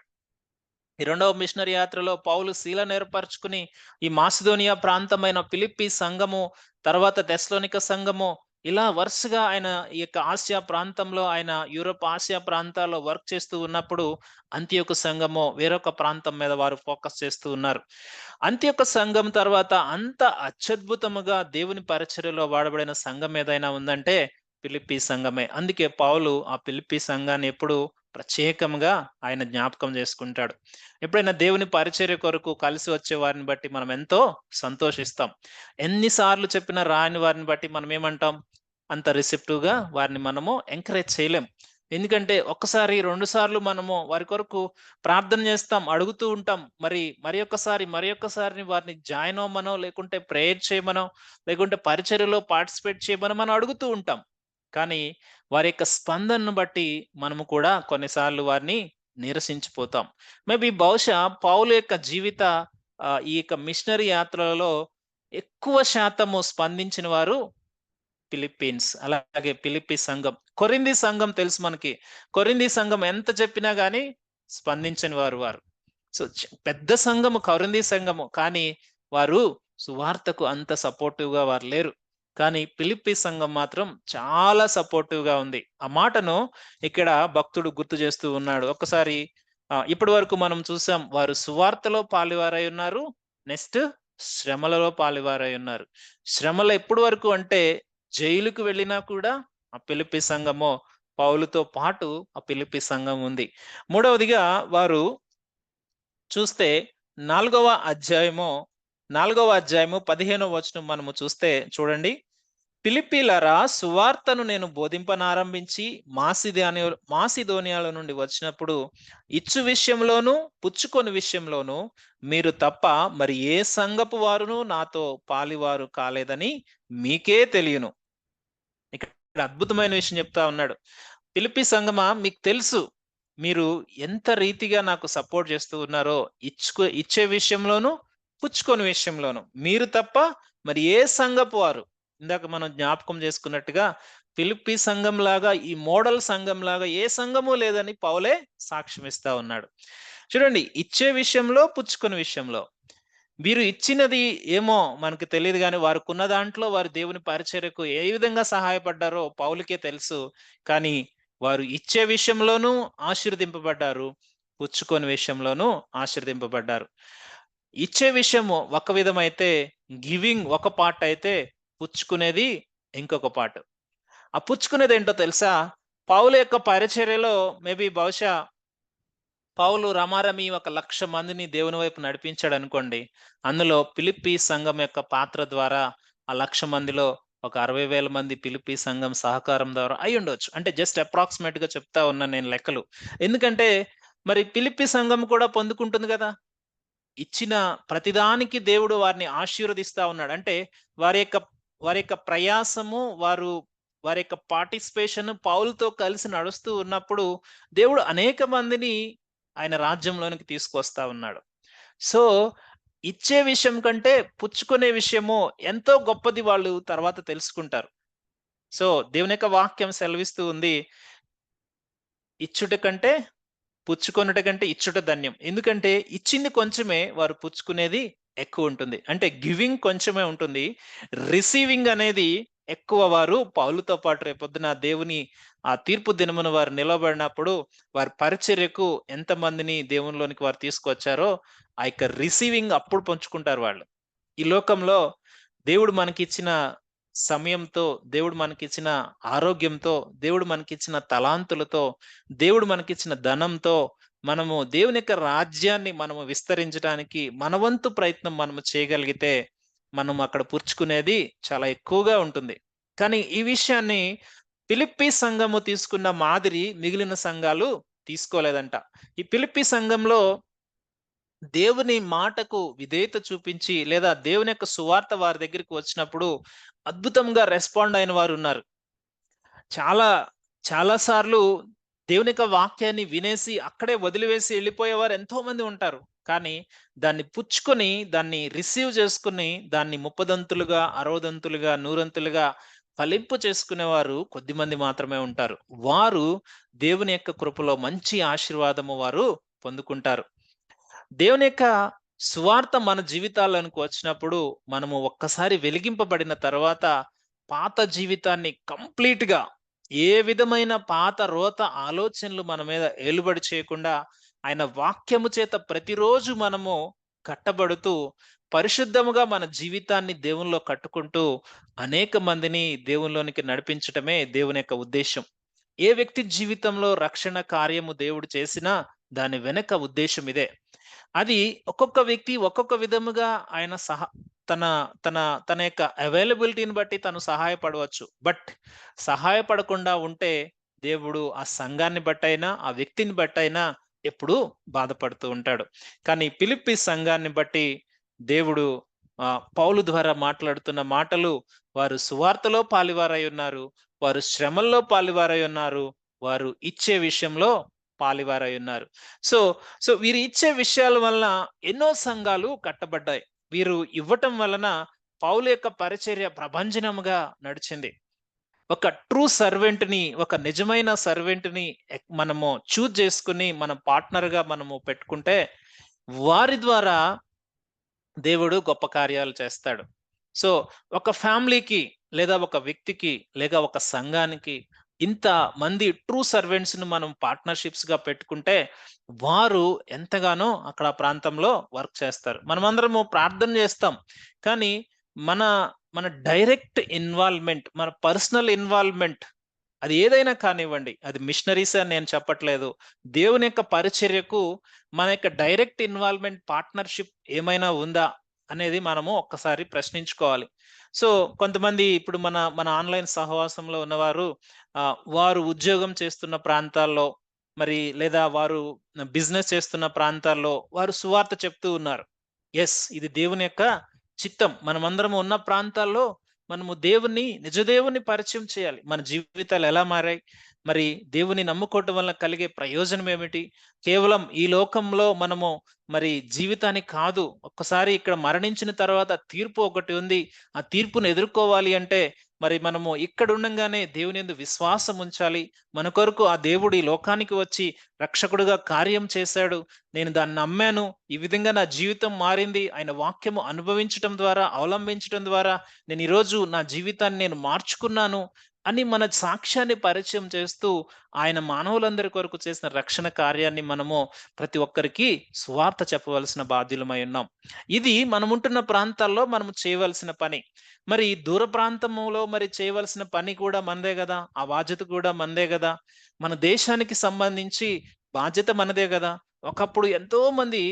ఈ 2వ మిషనరీ యాత్రలో పౌలు శీలను ఏర్పరచుకుని ఈ మాసిదోనియా ప్రాంతమైన ఫిలిప్పీ సంఘము, తర్వాత తెస్సలోనిక సంఘము, ఇలా వరుసగా ఆయన ఈ యొక్క ఆసియా ప్రాంతంలో ఆయన యూరోప్, ఆసియా ప్రాంతాల్లో వర్క్ చేస్తూ ఉన్నప్పుడు అంతియొక సంఘము వేరొక ప్రాంతం మీద వారు ఫోకస్ చేస్తూ ఉన్నారు. అంతియొక సంఘం తర్వాత అంత అత్యద్భుతముగా దేవుని పరిచర్యలో వాడబడిన సంఘం ఏదైనా ఉందంటే ఫిలిప్పీ సంఘమే. అందుకే పౌలు ఆ ఫిలిప్పీ సంఘాన్ని ఎప్పుడు ప్రత్యేకంగా ఆయన జ్ఞాపకం చేసుకుంటాడు. ఎప్పుడైనా దేవుని పరిచర్య కొరకు కలిసి వచ్చే వారిని బట్టి మనం ఎంతో సంతోషిస్తాం. ఎన్నిసార్లు చెప్పినా రాని వారిని బట్టి మనం ఏమంటాం? అంత రిసెప్టివ్‌గా వారిని మనము ఎంకరేజ్ చేయలేం. ఎందుకంటే ఒక్కసారి, 2 సార్లు మనము వారి కొరకు ప్రార్థన చేస్తాం, అడుగుతూ ఉంటాం. మరి ఒక్కసారి వారిని జాయిన్ అవ్వమనో, లేకుంటే ప్రేయర్ చేయమనో, లేకుంటే పరిచర్యలో పార్టిసిపేట్ చేయమనో మనం అడుగుతూ ఉంటాం. కానీ వారి యొక్క స్పందనను బట్టి మనము కూడా కొన్నిసార్లు వారిని నీరసించిపోతాం. బహుశా పౌలు యొక్క ఈ యొక్క మిషనరీ యాత్రలలో ఎక్కువ శాతము స్పందించిన వారు ఫిలిప్పీన్స్, అలాగే ఫిలిప్పి సంఘం. కొరింథీ సంఘం తెలుసు మనకి. కొరింథీ సంఘం ఎంత చెప్పినా గాని స్పందించని వారు. సో, పెద్ద సంఘము కొరింథీ సంఘము. కానీ వారు సువార్తకు అంత సపోర్టివ్‌గా వారు లేరు. కానీ ఫిలిప్పి సంఘం మాత్రం చాలా సపోర్టివ్‌గా ఉంది. ఆ మాటను ఇక్కడ భక్తుడు గుర్తు చేస్తూ ఉన్నాడు. ఒక్కసారి ఇప్పటి వరకు మనం చూసాం, వారు సువార్తలో పాలువారై ఉన్నారు. నెక్స్ట్ శ్రమలలో పాలువారై ఉన్నారు. శ్రమలు ఎప్పటి వరకు అంటే జైలుకు వెళ్ళినా కూడా ఆ ఫిలిప్పి సంఘము, పౌలుతో పాటు ఆ ఫిలిప్పి సంఘం ఉంది. మూడవదిగా వారు చూస్తే 4వ అధ్యాయము 15వ వచనం మనము చూస్తే చూడండి. ఫిలిప్పీలరా, సువార్తను నేను బోధింపనారంభించి మాసిదోనియాలో నుండి వచ్చినప్పుడు ఇచ్చు విషయంలోను పుచ్చుకొని విషయంలోను మీరు తప్ప మరి ఏ సంఘపు వారును నాతో పాలివారు కాలేదని మీకే తెలియను. ఇక్కడ అద్భుతమైన విషయం చెప్తా ఉన్నాడు. ఫిలిప్పి సంఘమా, మీకు తెలుసు మీరు ఎంత రీతిగా నాకు సపోర్ట్ చేస్తూ ఉన్నారో, ఇచ్చే విషయంలోను పుచ్చుకొని విషయంలోను మీరు తప్ప మరి ఏ సంఘపు వారు. ఇందాక మనం జ్ఞాపకం చేసుకున్నట్టుగా ఫిలిప్పి సంఘం లాగా, ఈ మోడల్ సంఘం లాగా ఏ సంఘము లేదని పౌలే సాక్ష్యం ఇస్తా ఉన్నాడు. చూడండి, ఇచ్చే విషయంలో పుచ్చుకొని విషయంలో వీరు ఇచ్చినది ఏమో మనకు తెలియదు, కానీ వారికున్న దాంట్లో వారు దేవుని పరిచర్యకు ఏ విధంగా సహాయపడ్డారో పౌలుకే తెలుసు. కానీ వారు ఇచ్చే విషయంలోనూ ఆశీర్వదింపబడ్డారు, పుచ్చుకొని విషయంలోనూ ఆశీర్వదింపబడ్డారు. ఇచ్చే విషయము ఒక విధమైతే, గివింగ్ ఒక పార్ట్ అయితే, పుచ్చుకునేది ఇంకొక పార్ట్. ఆ పుచ్చుకునేది ఏంటో తెలుసా? పౌలు యొక్క పరిచర్యలో బహుశా పౌలు రమారమి 1,00,000 మందిని దేవుని వైపు నడిపించాడు అనుకోండి. అందులో ఫిలిప్పి సంఘం యొక్క పాత్ర ద్వారా ఆ 1,00,000 మందిలో ఒక 60,000 మంది ఫిలిప్పి సంఘం సహకారం ద్వారా అయ్యుండొచ్చు. అంటే జస్ట్ అప్రాక్సిమేట్ గా చెప్తా ఉన్నాను నేను లెక్కలు. ఎందుకంటే మరి ఫిలిప్పి సంఘం కూడా పొందుకుంటుంది కదా. ఇచ్చిన ప్రతిదానికి దేవుడు వారిని ఆశీర్వదిస్తా ఉన్నాడు. అంటే వారి యొక్క వారి యొక్క ప్రయాసము, వారి యొక్క పార్టిసిపేషన్ పౌలుతో కలిసి నడుస్తూ ఉన్నప్పుడు దేవుడు అనేక మందిని ఆయన రాజ్యంలోనికి తీసుకొస్తా ఉన్నాడు. సో, ఇచ్చే విషయం కంటే పుచ్చుకునే విషయము ఎంతో గొప్పది వాళ్ళు తర్వాత తెలుసుకుంటారు. సో, దేవుని యొక్క వాక్యం సెలవిస్తూ ఉంది, ఇచ్చుట కంటే పుచ్చుకొనుట కంటే ఇచ్చుట ధన్యం. ఎందుకంటే ఇచ్చింది కొంచెమే, వారు పుచ్చుకునేది ఎక్కువ ఉంటుంది. అంటే గివింగ్ కొంచెమే ఉంటుంది, రిసీవింగ్ అనేది ఎక్కువ. వారు పౌలుతో పాటు రేపొద్దున దేవుని ఆ తీర్పు దినమున వారు నిలబడినప్పుడు వారి పరిచర్యకు ఎంత మందిని దేవునిలోనికి వారు తీసుకొచ్చారో ఆ యొక్క రిసీవింగ్ అప్పుడు పంచుకుంటారు వాళ్ళు. ఈ లోకంలో దేవుడు మనకిచ్చిన సమయంతో, దేవుడు మనకిచ్చిన ఆరోగ్యంతో, దేవుడు మనకిచ్చిన తలాంతులతో, దేవుడు మనకిచ్చిన ధనంతో మనము దేవుని యొక్క రాజ్యాన్ని మనము విస్తరించడానికి మన వంతు ప్రయత్నం మనము చేయగలిగితే మనం అక్కడ పుచ్చుకునేది చాలా ఎక్కువగా ఉంటుంది. కానీ ఈ విషయాన్ని ఫిలిప్పి సంఘము తీసుకున్న మాదిరి మిగిలిన సంఘాలు తీసుకోలేదంట. ఈ ఫిలిప్పి సంఘంలో దేవుని మాటకు విధేయత చూపించి, లేదా దేవుని యొక్క సువార్త వారి దగ్గరికి వచ్చినప్పుడు అద్భుతంగా రెస్పాండ్ అయిన వారు ఉన్నారు. చాలా చాలా సార్లు దేవుని యొక్క వాక్యాన్ని వినేసి అక్కడే వదిలివేసి వెళ్ళిపోయేవారు ఎంతో మంది ఉంటారు. కానీ దాన్ని పుచ్చుకొని, దాన్ని రిసీవ్ చేసుకుని, దాన్ని 30దంతులుగా, 60దంతులుగా, 100ంతులుగా ఫలింపు చేసుకునేవారు కొద్దిమంది మాత్రమే ఉంటారు. వారు దేవుని యొక్క కృపలో మంచి ఆశీర్వాదము వారు పొందుకుంటారు. దేవుని యొక్క సువార్త మన జీవితాల్లోనికి వచ్చినప్పుడు మనము ఒక్కసారి వెలిగింపబడిన తర్వాత పాత జీవితాన్ని కంప్లీట్ గా, ఏ విధమైన పాత రోత ఆలోచనలు మన మీద ఏలుబడి చేయకుండా ఆయన వాక్యము చేత ప్రతిరోజు మనము కట్టబడుతూ పరిశుద్ధముగా మన జీవితాన్ని దేవునిలో కట్టుకుంటూ అనేక మందిని దేవునిలోనికి నడిపించటమే దేవుని యొక్క ఉద్దేశం. ఏ వ్యక్తి జీవితంలో రక్షణ కార్యము దేవుడు చేసినా దాని వెనక ఉద్దేశం ఇదే. అది ఒక్కొక్క వ్యక్తి ఒక్కొక్క విధముగా ఆయన తన తన తన యొక్క అవైలబిలిటీని బట్టి తను సహాయపడవచ్చు. బట్ సహాయపడకుండా ఉంటే దేవుడు ఆ సంఘాన్ని బట్టైనా, ఆ వ్యక్తిని బట్టైనా ఎప్పుడూ బాధపడుతూ ఉంటాడు. కానీ ఫిలిప్పి సంఘాన్ని బట్టి దేవుడు పౌలు ద్వారా మాట్లాడుతున్న మాటలు, వారు సువార్తలో పాలివారై ఉన్నారు, వారు శ్రమల్లో పాలివారై ఉన్నారు, వారు ఇచ్చే విషయంలో పాలివారై ఉన్నారు. సో సో వీరు ఇచ్చే విషయాల వలన ఎన్నో సంఘాలు కట్టబడ్డాయి. వీరు ఇవ్వటం వలన పౌలు యొక్క పరిచర్య ప్రభంజనముగా నడిచింది. ఒక ట్రూ సర్వెంట్‌ని, ఒక నిజమైన సర్వెంట్‌ని మనము చూజ్ చేసుకొని మన పార్ట్నర్‌గా మనము పెట్టుకుంటే, వారి ద్వారా దేవుడు గొప్ప కార్యాలు చేస్తాడు. సో, ఒక ఫ్యామిలీకి లేదా ఒక వ్యక్తికి లేక ఒక సంఘానికి ఇంత మంది ట్రూ సర్వెంట్స్‌ని మనం పార్ట్నర్‌షిప్స్‌గా పెట్టుకుంటే, వారు ఎంతగానో అక్కడ ఆ ప్రాంతంలో వర్క్ చేస్తారు. మనమందరము ప్రార్థన చేస్తాం. కానీ మన మన డైరెక్ట్ ఇన్వాల్వ్‌మెంట్, మన పర్సనల్ ఇన్వాల్వ్‌మెంట్ అది ఏదైనా కానివ్వండి. అది మిషనరీస్ అని నేను చెప్పట్లేదు. దేవుని యొక్క పరిచర్యకు మన యొక్క డైరెక్ట్ ఇన్వాల్వ్‌మెంట్, పార్ట్నర్‌షిప్ ఏమైనా ఉందా? అనేది మనము ఒక్కసారి ప్రశ్నించుకోవాలి. సో, కొంతమంది ఇప్పుడు మన ఆన్‌లైన్ సహవాసంలో ఉన్నవారు వారు ఉద్యోగం చేస్తున్న ప్రాంతాల్లో లేదా వారు బిజినెస్ చేస్తున్న ప్రాంతాల్లో వారు సువార్త చెప్తూ ఉన్నారు. ఇది దేవుని యొక్క చిత్తం. మనమందరం ఉన్న ప్రాంతాల్లో మనము నిజ దేవుణ్ణి పరిచయం చేయాలి. మన జీవితాలు ఎలా మారాయి? దేవుని నమ్ముకోవటం వల్ల కలిగే ప్రయోజనం ఏమిటి? కేవలం ఈ లోకంలో మనము జీవితానికి కాదు. ఒక్కసారి ఇక్కడ మరణించిన తర్వాత తీర్పు ఒకటి ఉంది. ఆ తీర్పును ఎదుర్కోవాలి అంటే మనము ఇక్కడ ఉండంగానే దేవుని యందు విశ్వాసం ఉంచాలి. మన కొరకు ఆ దేవుడు ఈ లోకానికి వచ్చి రక్షకుడుగా కార్యం చేశాడు. నేను దాన్ని నమ్మాను. ఈ విధంగా నా జీవితం మారింది. ఆయన వాక్యము అనుభవించటం ద్వారా, అవలంబించటం ద్వారా నేను ఈరోజు నా జీవితాన్ని నేను మార్చుకున్నాను అని మన సాక్ష్యాన్ని పరిచయం చేస్తూ, ఆయన మానవులందరి కొరకు చేసిన రక్షణ కార్యాన్ని మనము ప్రతి ఒక్కరికి సువార్త చెప్పవలసిన బాధ్యులమై ఉన్నాం. ఇది మనముంటున్న ప్రాంతాల్లో మనము చేయవలసిన పని. దూర ప్రాంతములో చేయవలసిన పని కూడా మనదే గదా! ఆ బాధ్యత కూడా మనదే గదా! మన దేశానికి సంబంధించి బాధ్యత మనదే గదా! ఒకప్పుడు ఎంతోమంది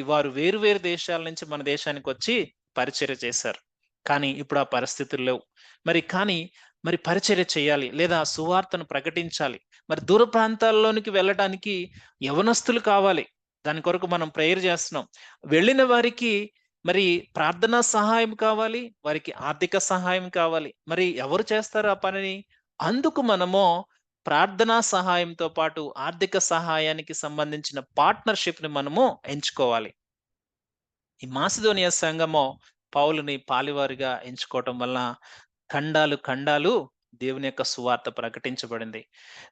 వారు వేరు వేరు దేశాల నుంచి మన దేశానికొచ్చి పరిచర్య చేశారు. కానీ ఇప్పుడు ఆ పరిస్థితులు లేవు. కానీ పరిచర్య చేయాలి లేదా సువార్తను ప్రకటించాలి. దూర ప్రాంతాల్లోనికి వెళ్ళటానికి యవనస్తులు కావాలి. దాని కొరకు మనం ప్రేయర్ చేస్తున్నాం. వెళ్ళిన వారికి ప్రార్థనా సహాయం కావాలి. వారికి ఆర్థిక సహాయం కావాలి. ఎవరు చేస్తారు ఆ పనిని? అందుకు మనము ప్రార్థనా సహాయంతో పాటు ఆర్థిక సహాయానికి సంబంధించిన పార్ట్నర్‌షిప్‌ని మనము ఎంచుకోవాలి. ఈ మాసిదోనియా సంఘము పౌలుని పాలివారిగా ఎంచుకోవటం వలన ఖండాలు ఖండాలు దేవుని యొక్క సువార్త ప్రకటించబడింది.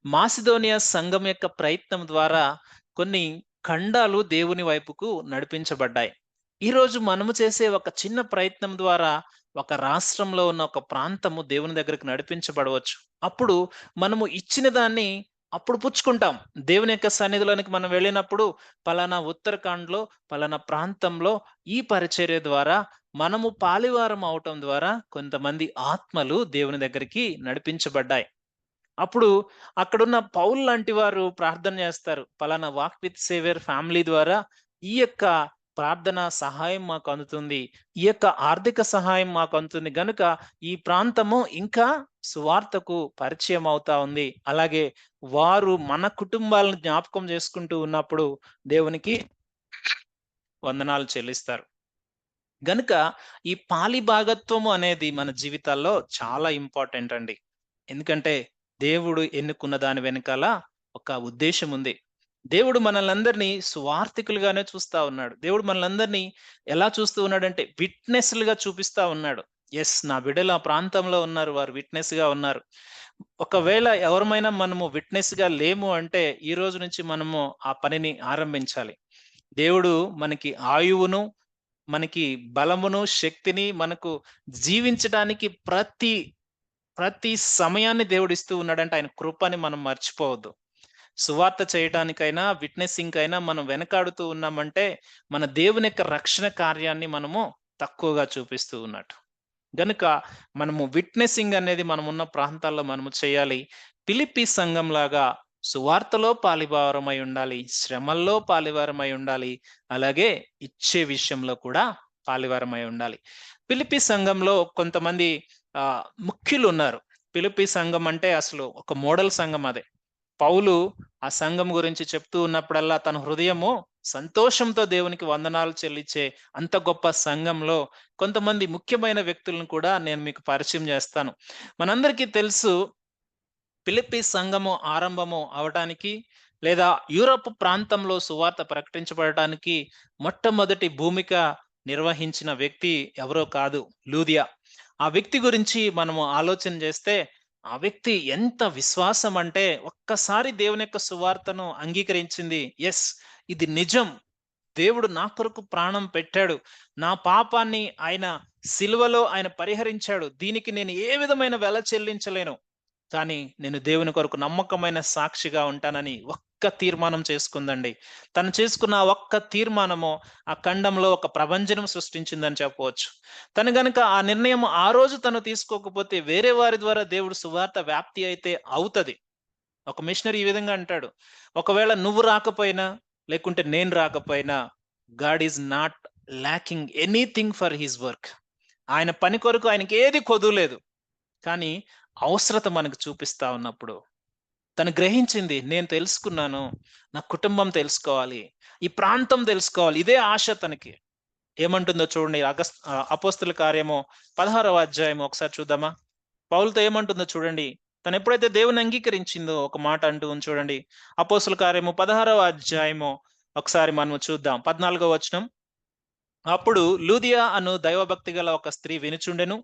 మాసిదోనియా సంఘం యొక్క ప్రయత్నం ద్వారా కొన్ని ఖండాలు దేవుని వైపుకు నడిపించబడ్డాయి. ఈరోజు మనము చేసే ఒక చిన్న ప్రయత్నం ద్వారా ఒక రాష్ట్రంలో ఉన్న ఒక ప్రాంతము దేవుని దగ్గరికి నడిపించబడవచ్చు. అప్పుడు మనము ఇచ్చిన దాన్ని అప్పుడు పుచ్చుకుంటాం. దేవుని యొక్క సన్నిధిలోనికి మనం వెళ్ళినప్పుడు పలానా ఉత్తరాఖండ్‌లో, పలానా ప్రాంతంలో ఈ పరిచర్య ద్వారా మనము పాలివారం అవటం ద్వారా కొంతమంది ఆత్మలు దేవుని దగ్గరికి నడిపించబడ్డాయి. అప్పుడు అక్కడున్న పౌలు లాంటి వారు ప్రార్థన చేస్తారు. పలానా వాక్ విత్ సేవియర్ ఫ్యామిలీ ద్వారా ఈ యొక్క ప్రార్థన సహాయం మాకు అందుతుంది. ఈ యొక్క ఆర్థిక సహాయం మాకు అందుతుంది గనుక ఈ ప్రాంతము ఇంకా సువార్తకు పరిచయం అవుతా ఉంది. అలాగే వారు మన కుటుంబాలను జ్ఞాపకం చేసుకుంటూ ఉన్నప్పుడు దేవునికి వందనాలు చెల్లిస్తారు. గనుక ఈ పాలిభాగత్వము అనేది మన జీవితాల్లో చాలా ఇంపార్టెంట్ అండి. ఎందుకంటే దేవుడు ఎన్నుకున్న దాని వెనకాల ఒక ఉద్దేశ్యం ఉంది. దేవుడు మనల్నందరినీ సువార్థికులుగానే చూస్తా ఉన్నాడు. దేవుడు మనల్నందరినీ ఎలా చూస్తూ ఉన్నాడంటే విట్‌నెస్‌లుగా చూపిస్తా ఉన్నాడు. నా బిడ్డలు ఆ ప్రాంతంలో ఉన్నారు. వారు విట్‌నెస్‌గా ఉన్నారు. ఒకవేళ ఎవరమైనా మనము విట్‌నెస్‌గా లేము అంటే ఈ రోజు నుంచి మనము ఆ పనిని ఆరంభించాలి. దేవుడు మనకి ఆయువును, మనకి బలమును, శక్తిని మనకు జీవించడానికి ప్రతి సమయాన్ని దేవుడిస్తూ ఉన్నాడంటే ఆయన కృపని మనం మర్చిపోవద్దు. సువార్త చేయటానికైనా, విట్‌నెసింగ్‌కైనా మనం వెనకాడుతూ ఉన్నామంటే, మన దేవుని యొక్క రక్షణ కార్యాన్ని మనము తక్కువగా చూపిస్తూ ఉన్నట్టు. గనుక మనము విట్‌నెసింగ్ అనేది మనమున్న ప్రాంతాల్లో మనము చేయాలి. ఫిలిప్పీ సంఘంలాగా సువార్తలో పాలిభాగమై ఉండాలి. శ్రమల్లో పాలివారమై ఉండాలి. అలాగే ఇచ్చే విషయంలో కూడా పాలివారమై ఉండాలి. ఫిలిప్పీ సంఘంలో కొంతమంది ముఖ్యులున్నారు. ఫిలిప్పీ సంఘం అంటే అసలు ఒక మోడల్ సంఘం అదే. పౌలు ఆ సంఘం గురించి చెప్తూ ఉన్నప్పుడల్లా తన హృదయము సంతోషంతో దేవునికి వందనాలు చెల్లించే అంత గొప్ప సంఘంలో కొంతమంది ముఖ్యమైన వ్యక్తులను కూడా నేను మీకు పరిచయం చేస్తాను. మనందరికీ తెలుసు ఫిలిప్పీ సంఘము ఆరంభము అవటానికి లేదా యూరప్ ప్రాంతంలో సువార్త ప్రకటించబడటానికి మొట్టమొదటి భూమిక నిర్వహించిన వ్యక్తి ఎవరో కాదు, లూదియా. ఆ వ్యక్తి గురించి మనము ఆలోచన చేస్తే ఆ వ్యక్తి ఎంత విశ్వాసం అంటే ఒక్కసారి దేవుని యొక్క సువార్తను అంగీకరించింది. యెస్! ఇది నిజం. దేవుడు నా కొరకు ప్రాణం పెట్టాడు. నా పాపాన్ని ఆయన సిలువలో ఆయన పరిహరించాడు. దీనికి నేను ఏ విధమైన వెల చెల్లించలేను. కానీ నేను దేవుని కొరకు నమ్మకమైన సాక్షిగా ఉంటానని ఒక్క తీర్మానం చేసుకుందండి. తను చేసుకున్న ఆ ఒక్క తీర్మానము ఆ ఖండంలో ఒక ప్రభంజనం సృష్టించిందని చెప్పవచ్చు. తను గనుక ఆ నిర్ణయం ఆ రోజు తను తీసుకోకపోతే వేరే వారి ద్వారా దేవుడు సువార్త వ్యాప్తి అయితే అవుతది. ఒక మిషనరీ ఈ విధంగా అంటాడు. ఒకవేళ నువ్వు రాకపోయినా, లేకుంటే నేను రాకపోయినా, God is not lacking anything for his work. ఆయన పని కొరకు ఆయనకి ఏది కొదువలేదు. కానీ అవసరత మనకు చూపిస్తా ఉన్నప్పుడు, తను గ్రహించింది. నేను తెలుసుకున్నాను. నా కుటుంబం తెలుసుకోవాలి. ఈ ప్రాంతం తెలుసుకోవాలి. ఇదే ఆశ తనకి. ఏమంటుందో చూడండి. అపోస్తల కార్యము 16వ అధ్యాయం ఒకసారి చూద్దామా? పౌలుతో ఏమంటుందో చూడండి. తను ఎప్పుడైతే దేవుని అంగీకరించిందో ఒక మాట అంటూ ఉంది చూడండి. అపోస్తల కార్యము 16వ అధ్యాయము ఒకసారి మనం చూద్దాం. 14వ వచనం. అప్పుడు లూదియా అను దైవభక్తి గల ఒక స్త్రీ వినుచుండెను.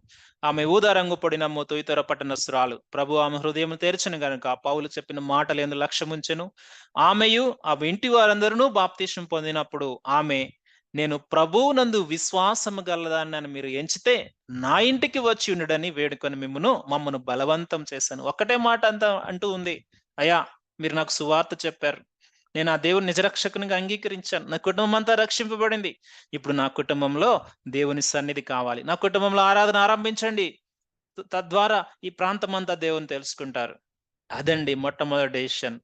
ఆమె ఊదా రంగు పొడినమ్ము తుయితర పట్టణస్తురాలు. ప్రభు ఆమె హృదయం తెరచెను గనుక పౌలు చెప్పిన మాటలందు లక్ష్యముంచెను. ఆమెయు ఆమె ఇంటి వారందరూ బాప్తిస్మం పొందినప్పుడు ఆమె, నేను ప్రభువునందు విశ్వాసము గలదాన్ని మీరు ఎంచితే నా ఇంటికి వచ్చి ఉండుడని వేడుకొని మమ్మను బలవంతం చేశాను. ఒక్కటే మాట అంటూ ఉంది. అయ్యా, మీరు నాకు సువార్త చెప్పారు. నేను ఆ దేవుని నిజరక్షకునిగా అంగీకరించాను. నా కుటుంబం అంతా రక్షింపబడింది. ఇప్పుడు నా కుటుంబంలో దేవుని సన్నిధి కావాలి. నా కుటుంబంలో ఆరాధన ఆరంభించండి. తద్వారా ఈ ప్రాంతమంతా దేవుని తెలుసుకుంటారు. అదండి మొట్టమొదటి డెసిషన్.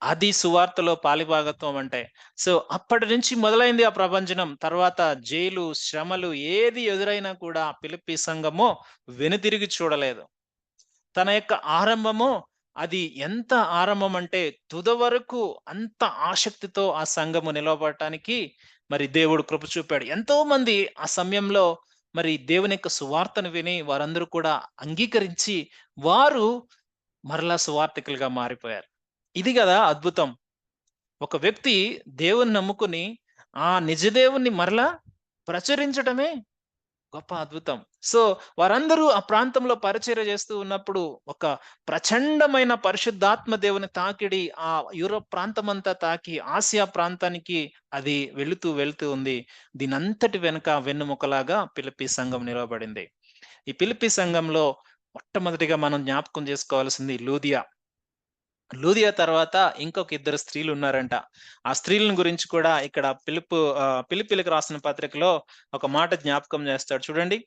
అది సువార్తలో పాలిభాగత్వం అంటే. సో, అప్పటి నుంచి మొదలైంది ఆ ప్రభంజనం. తర్వాత జైలు, శ్రమలు ఏది ఎదురైనా కూడా ఫిలిప్పీ సంఘము వెనుతిరిగి చూడలేదు. తన యొక్క ఆరంభము అది ఎంత ఆరంభం అంటే తుదవరకు అంత ఆసక్తితో ఆ సంఘము నిలవబడటానికి మరి దేవుడు కృప చూపాడు. ఎంతో మంది ఆ సమయంలో మరి దేవుని యొక్క సువార్తను విని వారందరూ కూడా అంగీకరించి వారు మరలా సువార్థికులుగా మారిపోయారు. ఇది గదా అద్భుతం. ఒక వ్యక్తి దేవుని నమ్ముకుని ఆ నిజ దేవుణ్ణి మరలా ప్రచురించటమే గొప్ప అద్భుతం. సో, వారందరూ ఆ ప్రాంతంలో పరిచర్య చేస్తూ ఉన్నప్పుడు, ఒక ప్రచండమైన పరిశుద్ధాత్మ దేవుని తాకిడి ఆ యూరోప్ ప్రాంతమంతా తాకి, ఆసియా ప్రాంతానికి అది వెళుతూ ఉంది. దీనంతటి వెనుక వెన్నెముకలాగా ఫిలిప్పీ సంఘం నిలవబడింది. ఈ ఫిలిప్పీ సంఘంలో మొట్టమొదటిగా మనం జ్ఞాపకం చేసుకోవాల్సింది లూదియా. లూదియా తర్వాత ఇంకొక ఇద్దరు స్త్రీలున్నారంట. ఆ స్త్రీలను గురించి కూడా ఇక్కడ ఫిలిప్పీలకు రాసిన పత్రికలో ఒక మాట జ్ఞాపకం చేస్తాడు చూడండి.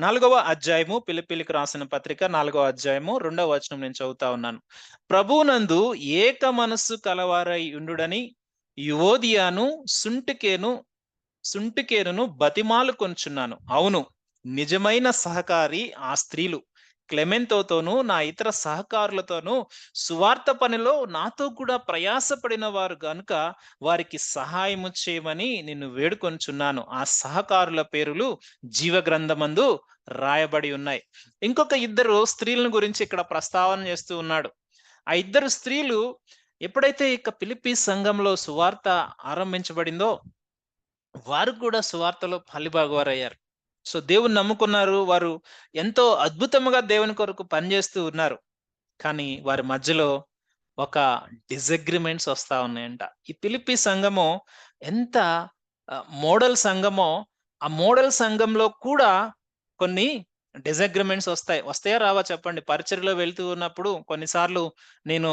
4వ అధ్యాయము ఫిలిప్పీలకు రాసిన పత్రిక 4వ అధ్యాయము 2వ వచనం నేను చదువుతా ఉన్నాను. ప్రభువునందు ఏక మనస్సు కలవారై ఉండుడని యువోదియాను సుంటికేనును బతిమాలుకొనుచున్నాను. అవును, నిజమైన సహకారి ఆ స్త్రీలు. క్లెమెంతోతోనూ నా ఇతర సహకారులతోనూ సువార్త పనిలో నాతో కూడా ప్రయాసపడిన వారు గనుక వారికి సహాయము చేయమని నిన్ను వేడుకొనుచున్నాను. ఆ సహకారుల పేరులు జీవ గ్రంథమందు రాయబడి ఉన్నాయి. ఇంకొక ఇద్దరు స్త్రీలను గురించి ఇక్కడ ప్రస్తావన చేస్తూ ఉన్నాడు. ఆ ఇద్దరు స్త్రీలు ఎప్పుడైతే ఇక ఫిలిప్పీ సంఘంలో సువార్త ఆరంభించబడిందో వారు కూడా సువార్తలో పాలిభాగవారయ్యారు. సో, దేవుని నమ్ముకున్నారు. వారు ఎంతో అద్భుతముగా దేవుని కొరకు పనిచేస్తూ ఉన్నారు. కానీ వారి మధ్యలో ఒక డిసగ్రీమెంట్స్ వస్తా ఉన్నాయంట. ఈ ఫిలిప్పీ సంఘము ఎంత మోడల్ సంఘమో, ఆ మోడల్ సంఘంలో కూడా కొన్ని డిసగ్రీమెంట్స్ వస్తాయి. వస్తాయా రావా చెప్పండి? పరిచర్యలో వెళ్తూ ఉన్నప్పుడు కొన్నిసార్లు నేను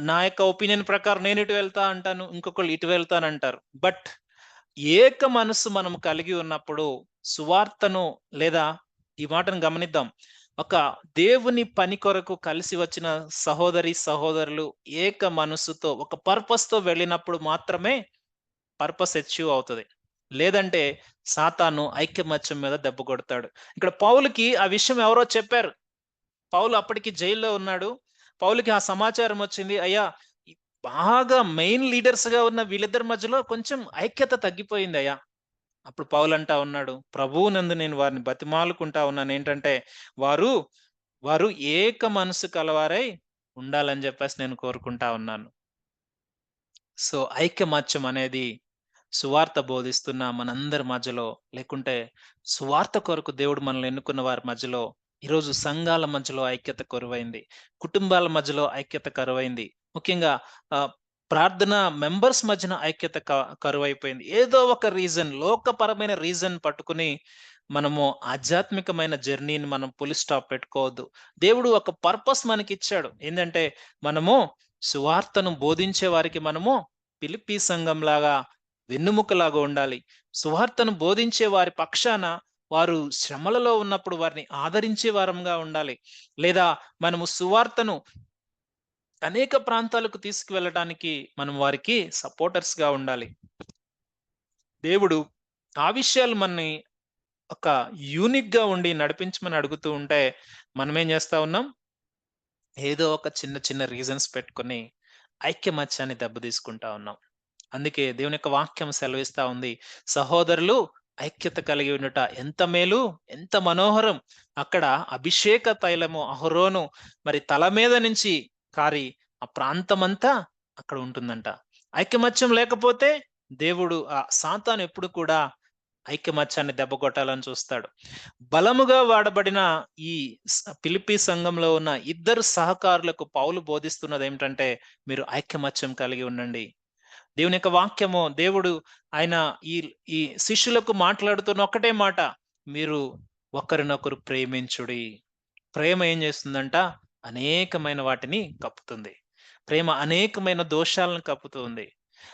నా యొక్క ఒపీనియన్ ప్రకారం నేను ఇటు వెళ్తా అంటాను. ఇంకొకళ్ళు ఇటు వెళ్తానంటారు. బట్ ఏక మనస్సు మనం కలిగి ఉన్నప్పుడు సువార్తను లేదా ఈ మాటను గమనిద్దాం. ఒక దేవుని పని కొరకు కలిసి వచ్చిన సహోదరులు ఏక మనస్సుతో ఒక పర్పస్‌తో వెళ్ళినప్పుడు మాత్రమే పర్పస్ అచీవ్ అవుతది. లేదంటే సాతాను ఐకమత్యం మీద దెబ్బ కొడతాడు. ఇక్కడ పౌలుకి ఆ విషయం ఎవరో చెప్పారు. పౌలు అప్పటికి జైల్‌లో ఉన్నాడు. పౌలుకి ఆ సమాచారం వచ్చింది. అయ్యా, బాగా మెయిన్ లీడర్స్‌గా ఉన్న వీళ్ళిద్దరి మధ్యలో కొంచెం ఐక్యత తగ్గిపోయిందయ్యా. అప్పుడు పౌలంటా ఉన్నాడు, ప్రభువునందు నేను వారిని బతిమాలుకుంటా ఉన్నానేంటంటే, వారు వారు ఏక మనస్సు కలవారై ఉండాలని జెప్పేసి నేను కోరుకుంటా ఉన్నాను. సో, ఐకమత్యం అనేది సువార్త బోధిస్తున్న మనందరి మధ్యలో, లేకుంటే సువార్త కొరకు దేవుడు మనల్ని ఎన్నుకున్న వారి మధ్యలో ఈరోజు సంఘాల మధ్యలో ఐక్యత కరువైంది. కుటుంబాల మధ్యలో ఐక్యత కరువైంది. ముఖ్యంగా ఆహ్, ప్రార్థన మెంబర్స్ మధ్యన ఐక్యత కరువైపోయింది. ఏదో ఒక రీజన్, లోకపరమైన రీజన్ పట్టుకొని మనము ఆధ్యాత్మికమైన జర్నీని మనం ఫుల్ స్టాప్ పెట్టుకోవద్దు. దేవుడు ఒక పర్పస్ మనకిచ్చాడు. ఏందంటే మనము సువార్తను బోధించే వారికి మనము ఫిలిప్పీ సంఘంలాగా వెన్నెముకలాగా ఉండాలి. సువార్తను బోధించే వారి పక్షాన వారు శ్రమలలో ఉన్నప్పుడు వారిని ఆదరించే వారంగా ఉండాలి. లేదా మనము సువార్తను అనేక ప్రాంతాలకు తీసుకువెళ్ళడానికి మనం వారికి సపోర్టర్స్‌గా ఉండాలి. దేవుడు ఆ విషయాలు మనని ఒక యూనిక్‌గా ఉండి నడిపించమని అడుగుతూ ఉంటే, మనమేం చేస్తా ఉన్నాం? ఏదో ఒక చిన్న చిన్న రీజన్స్ పెట్టుకొని ఐక్యమత్యాన్ని దెబ్బతీసుకుంటా ఉన్నాం. అందుకే దేవుని యొక్క వాక్యం సెలవిస్తా ఉంది. సహోదరులు ఐక్యత కలిగి ఉండుట ఎంత మేలు, ఎంత మనోహరం. అక్కడ అభిషేక తైలము అహరోను మరి తల మీద నుంచి కారి ఆ ప్రాంతమంతా అక్కడ ఉంటుందంట. ఐకమత్యం లేకపోతే దేవుడు సాతాను ఎప్పుడు కూడా ఐకమత్యాన్ని దెబ్బ కొట్టాలని చూస్తాడు. బలముగా వాడబడిన ఈ ఫిలిప్పీ సంఘంలో ఉన్న ఇద్దరు సహకారులకు పౌలు బోధిస్తున్నది ఏమిటంటే, మీరు ఐకమత్యం కలిగి ఉండండి. దేవుని యొక్క వాక్యము దేవుడు ఆయన ఈ ఈ శిష్యులకు మాట్లాడుతున్న ఒక్కటే మాట, మీరు ఒకరినొకరు ప్రేమించుడి. ప్రేమ ఏం చేస్తుందంట? అనేకమైన వాటిని కప్పుతుంది. ప్రేమ అనేకమైన దోషాలను కప్పుతుంది.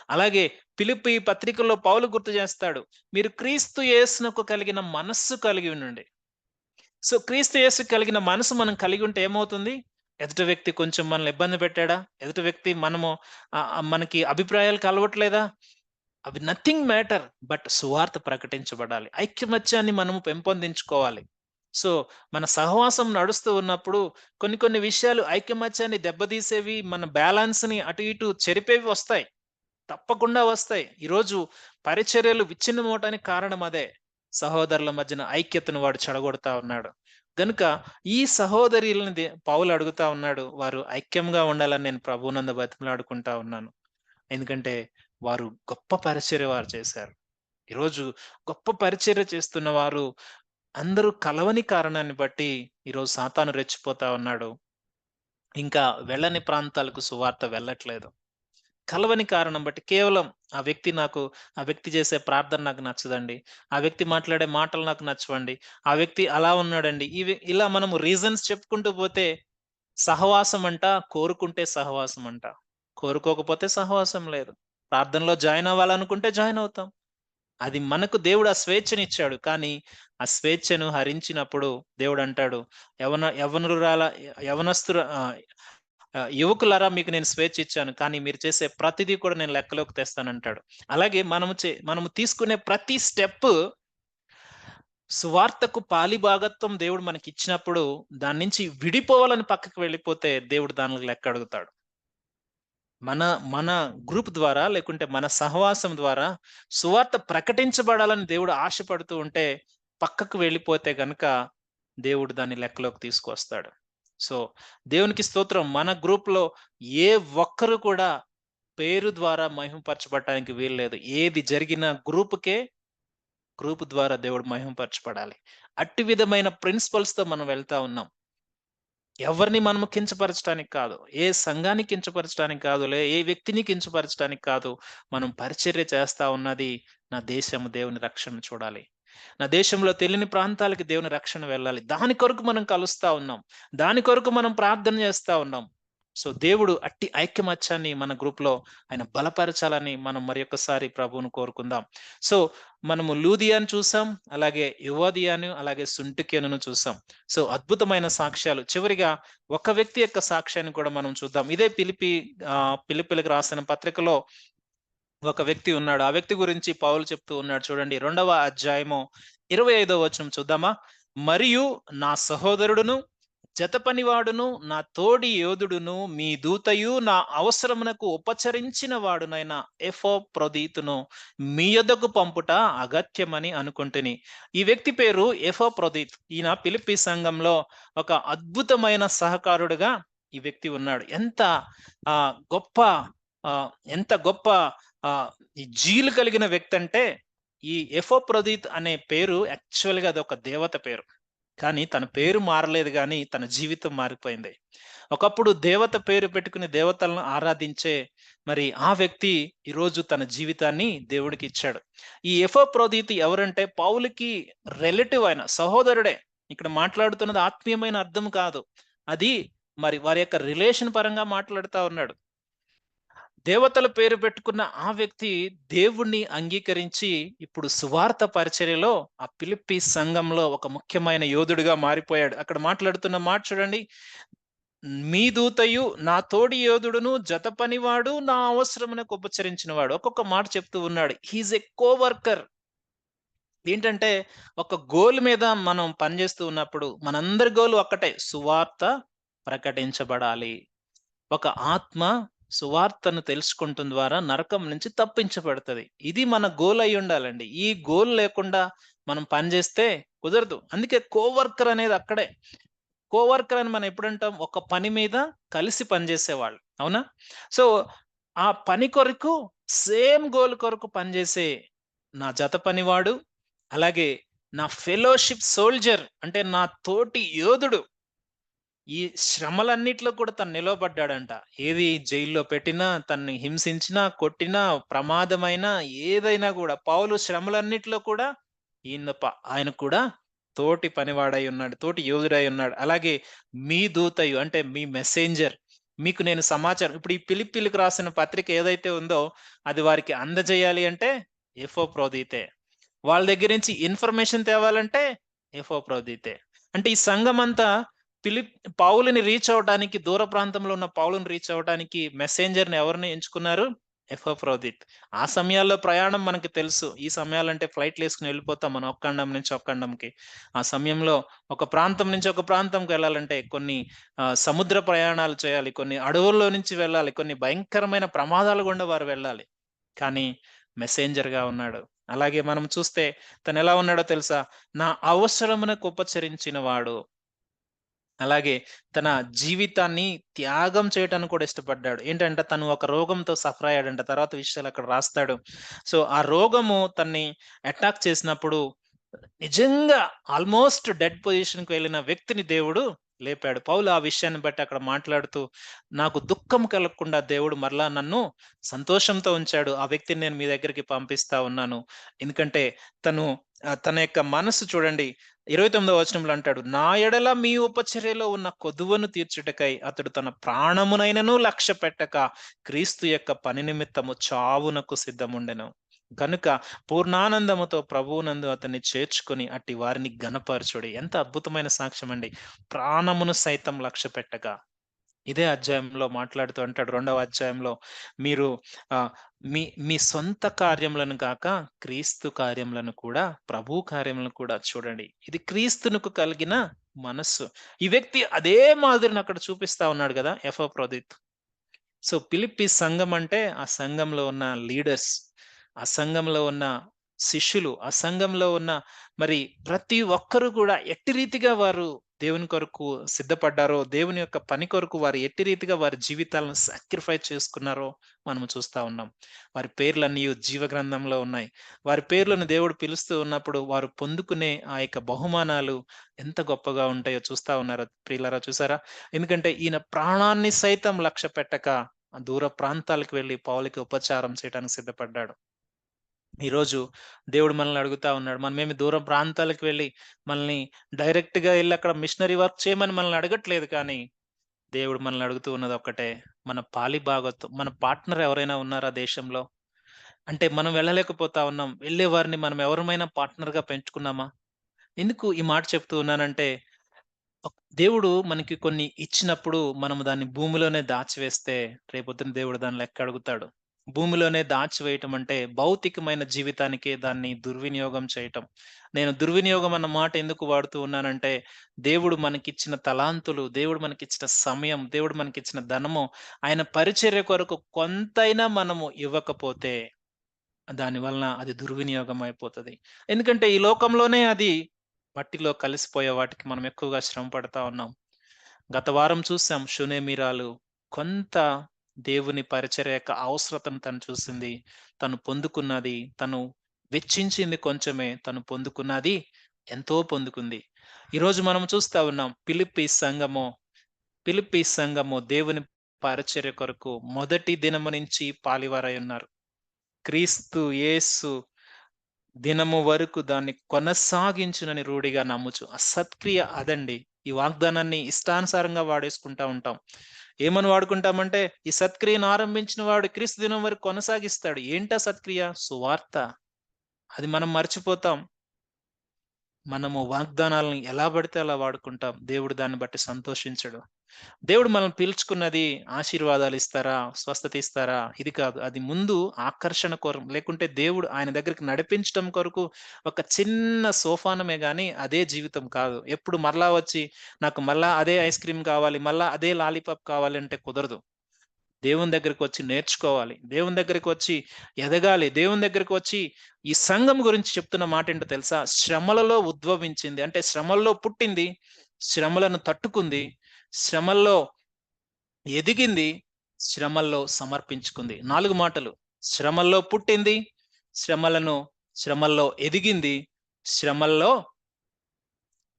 అలాగే ఫిలిప్పీ పత్రికలో పౌలు గుర్తు చేస్తాడు, మీరు క్రీస్తు యేసునకు కలిగిన మనస్సు కలిగి ఉండండి. సో క్రీస్తు యేసు కలిగిన మనసు మనం కలిగి ఉంటే ఏమవుతుంది? ఎదుటి వ్యక్తి కొంచెం మనల్ని ఇబ్బంది పెట్టాడా? ఎదుటి వ్యక్తి మనకి అభిప్రాయాలు కలవట్లేదా? అవి నథింగ్ మ్యాటర్. బట్ సువార్త ప్రకటించబడాలి. ఐకమత్యాన్ని మనము పెంపొందించుకోవాలి. సో మన సహవాసం నడుస్తూ ఉన్నప్పుడు కొన్ని కొన్ని విషయాలు ఐకమత్యాన్ని దెబ్బతీసేవి, మన బ్యాలెన్స్‌ని అటు ఇటు చెరిపేవి వస్తాయి. తప్పకుండా వస్తాయి. ఈరోజు పరిచర్యలు విచ్ఛిన్నమవ్వటానికి కారణం అదే. సహోదరుల మధ్యన ఐక్యతను వాడు చెడగొడతా ఉన్నాడు. గనుక ఈ సహోదరీలని పౌలు అడుగుతా ఉన్నాడు. వారు ఐక్యంగా ఉండాలని నేను ప్రభువునందు బతిమలాడుకుంటా ఉన్నాను. ఎందుకంటే వారు గొప్ప పరిచర్య వారు చేశారు. ఈరోజు గొప్ప పరిచర్య చేస్తున్న వారు అందరూ కలవని కారణాన్ని బట్టి ఈరోజు సాతాను రెచ్చిపోతా ఉన్నాడు. ఇంకా వెళ్ళని ప్రాంతాలకు సువార్త వెళ్ళట్లేదు. కలవని కారణం బట్టి కేవలం ఆ వ్యక్తి చేసే ప్రార్థన నాకు నచ్చదండి. ఆ వ్యక్తి మాట్లాడే మాటలు నాకు నచ్చవండి. ఆ వ్యక్తి అలా ఉన్నాడండి. ఇలా మనము రీజన్స్ చెప్పుకుంటూ పోతే సహవాసం అంట కోరుకుంటే సహవాసం అంట. కోరుకోకపోతే సహవాసం లేదు. ప్రార్థనలో జాయిన్ అవ్వాలనుకుంటే జాయిన్ అవుతాం. అది మనకు దేవుడు ఆ స్వేచ్ఛనిచ్చాడు. కానీ ఆ స్వేచ్ఛను హరించినప్పుడు దేవుడంటాడు, యవ్వనురాల యవ్వనస్తుర ఆహ్, యువకులారా మీకు నేను స్వేచ్ఛ ఇచ్చాను. కానీ మీరు చేసే ప్రతిదీ కూడా నేను లెక్కలోకి తెస్తానంటాడు. అలాగే మనము తీసుకునే ప్రతి స్టెప్పు సువార్తకు పాలిభాగత్వం దేవుడు మనకిచ్చినప్పుడు దాని నుంచి విడిపోవాలని పక్కకు వెళ్ళిపోతే దేవుడు దానికి లెక్క అడుగుతాడు. మన మన గ్రూప్ ద్వారా లేకుంటే మన సహవాసం ద్వారా సువార్త ప్రకటించబడాలని దేవుడు ఆశపడుతూ ఉంటే పక్కకు వెళ్ళిపోతే గనుక దేవుడు దాన్ని లెక్కలోకి తీసుకొస్తాడు. సో దేవునికి స్తోత్రం. మన గ్రూప్‌లో ఏ ఒక్కరు కూడా పేరు ద్వారా మహిమపరచబడటానికి వీల్లేదు. ఏది జరిగినా గ్రూప్ ద్వారా దేవుడు మహిమపరచబడాలి. అట్టి విధమైన ప్రిన్సిపల్స్‌తో మనం వెళ్తా ఉన్నాం. ఎవరిని మనము కించపరచడానికి కాదు. ఏ సంఘాన్ని కించపరచడానికి కాదు. ఏ వ్యక్తిని కించపరచడానికి కాదు. మనం పరిచర్య చేస్తా ఉన్నది నా దేశము దేవుని రక్షణ చూడాలి. నా దేశంలో తెలియని ప్రాంతాలకి దేవుని రక్షణ వెళ్ళాలి. దాని కొరకు మనం కలుస్తా ఉన్నాం. దాని కొరకు మనం ప్రార్థన చేస్తా ఉన్నాం. సో దేవుడు అట్టి ఐక్యమత్యాన్ని మన గ్రూప్‌లో ఆయన బలపరచాలని మనం మరొకసారి ప్రభువును కోరుకుందాం. సో మనము లూదియాను చూసాం. అలాగే యువదియాను, అలాగే సుంటుకేనును చూసాం. సో అద్భుతమైన సాక్ష్యాలు. చివరిగా ఒక వ్యక్తి యొక్క సాక్ష్యాన్ని కూడా మనం చూద్దాం. ఇదే ఫిలిప్పీలకు రాసిన పత్రికలో ఒక వ్యక్తి ఉన్నాడు. ఆ వ్యక్తి గురించి పౌలు చెప్తూ ఉన్నాడు చూడండి. 2వ అధ్యాయము 25వ వచనం చూద్దామా? మరియు నా సహోదరుడును, జతపనివాడును, నా తోడి యోధుడును, మీ దూతయు, నా అవసరమునకు ఉపచరించిన వాడునైన ఎపఫ్రొదితును మీ యొద్దకు పంపుట అగత్యమని అనుకుంటుని. ఈ వ్యక్తి పేరు ఎపఫ్రొదితు. ఈయన ఫిలిప్పీ సంఘంలో ఒక అద్భుతమైన సహకారుడుగా ఈ వ్యక్తి ఉన్నాడు. గొప్ప ఎంత గొప్ప ఈ జీలు కలిగిన వ్యక్తి అంటే, ఈ ఎపఫ్రొదితు అనే పేరు యాక్చువల్‌గా అదొక దేవత పేరు. కానీ తన పేరు మారలేదు గానీ, తన జీవితం మారిపోయింది. ఒకప్పుడు దేవత పేరు పెట్టుకుని దేవతలను ఆరాధించే మరి ఆ వ్యక్తి ఈరోజు తన జీవితాన్ని దేవుడికిచ్చాడు. ఈ ఎపఫ్రోదితు ఎవరంటే పౌలుకి రిలేటివ్ అయిన సహోదరుడే. ఇక్కడ మాట్లాడుతున్నది ఆత్మీయమైన అర్థం కాదు. అది మరి వారి యొక్క రిలేషన్ పరంగా మాట్లాడుతా ఉన్నాడు. దేవతల పేరు పెట్టుకున్న ఆ వ్యక్తి దేవుణ్ణి అంగీకరించి ఇప్పుడు సువార్త పరిచర్యలో ఆ ఫిలిప్పీ సంఘంలో ఒక ముఖ్యమైన యోధుడిగా మారిపోయాడు. అక్కడ మాట్లాడుతున్న మాట చూడండి. మీ దూతయు నా తోడి యోధుడును జత పనివాడు నా అవసరమునకు ఉపచరించిన వాడు. ఒక్కొక్క మాట చెప్తూ ఉన్నాడు. హీఈస్ ఎ కోవర్కర్. ఏంటంటే ఒక గోల్ మీద మనం పనిచేస్తూ ఉన్నప్పుడు మనందరి గోల్ ఒక్కటే, సువార్త ప్రకటించబడాలి. ఒక ఆత్మ సువార్తను తెలుసుకుంటం ద్వారా నరకం నుంచి తప్పించబడతది. ఇది మన గోల్ అయ్యుండాలండి. ఈ గోల్ లేకుండా మనం పని చేస్తే కుదరదు. అందుకే కోవర్కర్ అనేది అక్కడే. కోవర్కర్ అని మనం ఎప్పుడంటాం? ఒక పని మీద కలిసి పనిచేసేవాళ్ళు. అవునా? సో, ఆ పని కొరకు సేమ్ గోల్ కొరకు పనిచేసే నా జత పనివాడు, అలాగే నా ఫెలోషిప్ సోల్జర్ అంటే నా తోటి యోధుడు ఈ శ్రమలన్నిట్లో కూడా తను నిలవబడ్డాడంట. ఏది జైల్లో పెట్టినా, తనని హింసించినా, కొట్టినా, ప్రమాదమైనా ఏదైనా గూడా పౌలు శ్రమలన్నిట్లో కూడా ఆయన కూడా తోటి పనివాడై ఉన్నాడు. తోటి యోధుడై ఉన్నాడు. అలాగే మీ దూతయు అంటే మీ మెసెంజర్ మీకు నేను సమాచారం ఇప్పుడు ఈ ఫిలిప్పీలకు రాసిన పత్రిక ఏదైతే ఉందో అది వారికి అందజేయాలి అంటే ఎపఫ్రోదితే. వాళ్ళ దగ్గర నుంచి ఇన్ఫర్మేషన్ తేవాలంటే ఎపఫ్రోదితే. అంటే ఈ సంఘమంతా ఫిలిప్ పౌలుని రీచ్ అవ్వడానికి దూర ప్రాంతంలో ఉన్న పౌలుని రీచ్ అవ్వడానికి మెసెంజర్‌ని ఎవరిని ఎంచుకున్నారు? ఎపఫ్రోదిత్. ఆ సమయాల్లో ప్రయాణం మనకి తెలుసు. ఈ సమయాలంటే ఫ్లైట్‌లేసుకొని వెళ్ళిపోతాం మనం ఒక ఖండం నుంచి ఒక ఖండంకి. ఆ సమయంలో ఒక ప్రాంతం నుంచి ఒక ప్రాంతంకి వెళ్ళాలంటే కొన్ని సముద్ర ప్రయాణాలు చేయాలి. కొన్ని అడవుల్లో నుంచి వెళ్ళాలి. కొన్ని భయంకరమైన ప్రమాదాల గుండా వారు వెళ్ళాలి. కానీ మెసెంజర్‌గా ఉన్నాడు. అలాగే మనం చూస్తే తనెలా ఉన్నాడో తెలుసా? నా అవసరమునకు ఉపచరించిన వాడు. అలాగే తన జీవితాన్ని త్యాగం చేయటానికి కూడా ఇష్టపడ్డాడు. ఏంటంటే తను ఒక రోగంతో సఫర్ అయ్యాడంట. తర్వాత విషయాలు అక్కడ రాస్తాడు. సో, ఆ రోగము తన్ని అటాక్ చేసినప్పుడు నిజంగా ఆల్‌మోస్ట్ డెడ్ పొజిషన్‌కి వెళ్ళిన వ్యక్తిని దేవుడు లేపాడు. పౌలు ఆ విషయాన్ని బట్టి అక్కడ మాట్లాడుతూ, నాకు దుఃఖం కలగకుండా దేవుడు మరలా నన్ను సంతోషంతో ఉంచాడు. ఆ వ్యక్తిని నేను మీ దగ్గరికి పంపిస్తా ఉన్నాను. ఎందుకంటే తను తన యొక్క మనస్సు చూడండి 29వ వచనంలో అంటాడు. నా ఎడల మీ ఉపచర్యలో ఉన్న కొదువను తీర్చుటకై అతడు తన ప్రాణమునైనను లక్ష్యపెట్టక క్రీస్తు యొక్క పని నిమిత్తము చావునకు సిద్ధముండెను. గనుక పూర్ణానందముతో ప్రభువునందు అతన్ని చేర్చుకొని అట్టి వారిని ఘనపరచుడి. ఎంత అద్భుతమైన సాక్ష్యం అండి. ప్రాణమును సైతం లక్ష్యపెట్టక. ఇదే అధ్యాయంలో మాట్లాడుతూ అంటాడు 2వ అధ్యాయంలో మీరు మీ మీ సొంత కార్యములను కాక క్రీస్తు కార్యములను కూడా, ప్రభు కార్యములను కూడా చూడండి. ఇది క్రీస్తునకు కలిగిన మనస్సు. ఈ వ్యక్తి అదే మాదిరిని అక్కడ చూపిస్తా ఉన్నాడు గదా! ఎపఫ్రోదితు. సో, ఫిలిప్పీ సంఘం అంటే ఆ సంఘంలో ఉన్న లీడర్స్, ఆ సంఘంలో ఉన్న శిష్యులు, ఆ సంఘంలో ఉన్న మరి ప్రతి ఒక్కరు కూడా ఎట్టి రీతిగా వారు దేవుని కొరకు సిద్ధపడ్డారో, దేవుని యొక్క పని కొరకు వారు ఎట్టి రీతిగా వారి జీవితాలను సాక్రిఫైస్ చేసుకున్నారో మనము చూస్తా ఉన్నాం. వారి పేర్లన్నీ జీవ గ్రంథంలో ఉన్నాయి. వారి పేర్లను దేవుడు పిలుస్తూ ఉన్నప్పుడు వారు పొందుకునే ఆ యొక్క బహుమానాలు ఎంత గొప్పగా ఉంటాయో చూస్తా ఉన్నారా ప్రియులారా చూసారా? ఎందుకంటే ఈయన ప్రాణాన్ని సైతం లక్ష్యపెట్టక ఆ దూర ప్రాంతాలకు వెళ్లి పౌలుకి ఉపచారం చేయడానికి సిద్ధపడ్డాడు. ఈరోజు దేవుడు మనల్ని అడుగుతా ఉన్నాడు. మనమేమి దూర ప్రాంతాలకు వెళ్లి మనల్ని డైరెక్ట్‌గా ఎళ్లి అక్కడ మిషనరీ వర్క్ చేయమని మనల్ని అడగట్లేదు కానీ, దేవుడు మనల్ని అడుగుతూ ఉన్నది ఒక్కటే. మన పాలిభాగత్వం మన పార్ట్నర్ ఎవరైనా ఉన్నారా దేశంలో? అంటే మనం వెళ్ళలేకపోతా ఉన్నాం. వెళ్ళేవారిని మనం ఎవరమైనా పార్ట్నర్‌గా పెంచుకున్నామా? ఎందుకు ఈ మాట చెప్తూ ఉన్నానంటే దేవుడు మనకి కొన్ని ఇచ్చినప్పుడు మనము దాన్ని భూమిలోనే దాచివేస్తే రేపొద్దున దేవుడు దాని లెక్క అడుగుతాడు. భూమిలోనే దాచివేయటం అంటే భౌతికమైన జీవితానికే దాన్ని దుర్వినియోగం చేయటం. నేను దుర్వినియోగం అన్న మాట ఎందుకు వాడుతూ ఉన్నానంటే దేవుడు మనకిచ్చిన తలాంతులు, దేవుడు మనకిచ్చిన సమయం, దేవుడు మనకిచ్చిన ధనము ఆయన పరిచర్య కొరకు కొంతైనా మనము ఇవ్వకపోతే దాని వలన అది దుర్వినియోగం అయిపోతది. ఎందుకంటే ఈ లోకంలోనే అది మట్టిలో కలిసిపోయే వాటికి మనం ఎక్కువగా శ్రమ పడతా ఉన్నాం. గత వారం చూసాం షూనేమీరాలు కొంత దేవుని పరిచర్య యొక్క అవసరతను తను చూసింది. తను పొందుకున్నది, తను వెచ్చించింది కొంచెమే. తను పొందుకున్నది ఎంతో పొందుకుంది. ఈరోజు మనం చూస్తా ఉన్నాం ఫిలిప్పీ సంఘము దేవుని పరిచర్య కొరకు మొదటి దినము నుంచి పాలివారై ఉన్నారు. క్రీస్తు యేసు దినము వరకు దాన్ని కొనసాగించునని రూఢిగా నమ్ముచు. ఆ సత్క్రియ అదండి. ఈ వాగ్దానాన్ని ఇష్టానుసారంగా వాడేసుకుంటా ఉంటాం. ఏమని వాడుకుంటామంటే, ఈ సత్క్రియను ఆరంభించిన వాడు క్రీస్తు దినం వరకు కొనసాగిస్తాడు. ఏంటా సత్క్రియ? సువార్త. అది మనం మర్చిపోతాం. మనము వాగ్దానాలను ఎలా పడితే అలా వాడుకుంటాం. దేవుడు దాన్ని బట్టి సంతోషించడు. దేవుడు మనల్ని పిలుచుకున్నది ఆశీర్వాదాలు ఇస్తారా? స్వస్థత ఇస్తారా? ఇది కాదు. అది ముందు ఆకర్షణ లేకుంటే దేవుడు ఆయన దగ్గరికి నడిపించటం కొరకు ఒక చిన్న సోపానమే గాని అదే జీవితం కాదు. ఎప్పుడు మరలా వచ్చి నాకు మళ్ళా అదే ఐస్ క్రీమ్ కావాలి, మళ్ళా అదే లాలీపాప్ కావాలి అంటే కుదరదు. దేవుని దగ్గరికి వచ్చి నేర్చుకోవాలి. దేవుని దగ్గరికి వచ్చి ఎదగాలి. దేవుని దగ్గరికి వచ్చి ఈ సంఘం గురించి చెప్తున్న మాటేంటో తెలుసా? శ్రమలలో ఉద్భవించింది. అంటే శ్రమల్లో పుట్టింది, శ్రమలను తట్టుకుంది, శ్రమల్లో ఎదిగింది, శ్రమల్లో సమర్పించుకుంది. 4 మాటలు. శ్రమల్లో పుట్టింది, శ్రమలను శ్రమల్లో ఎదిగింది, శ్రమల్లో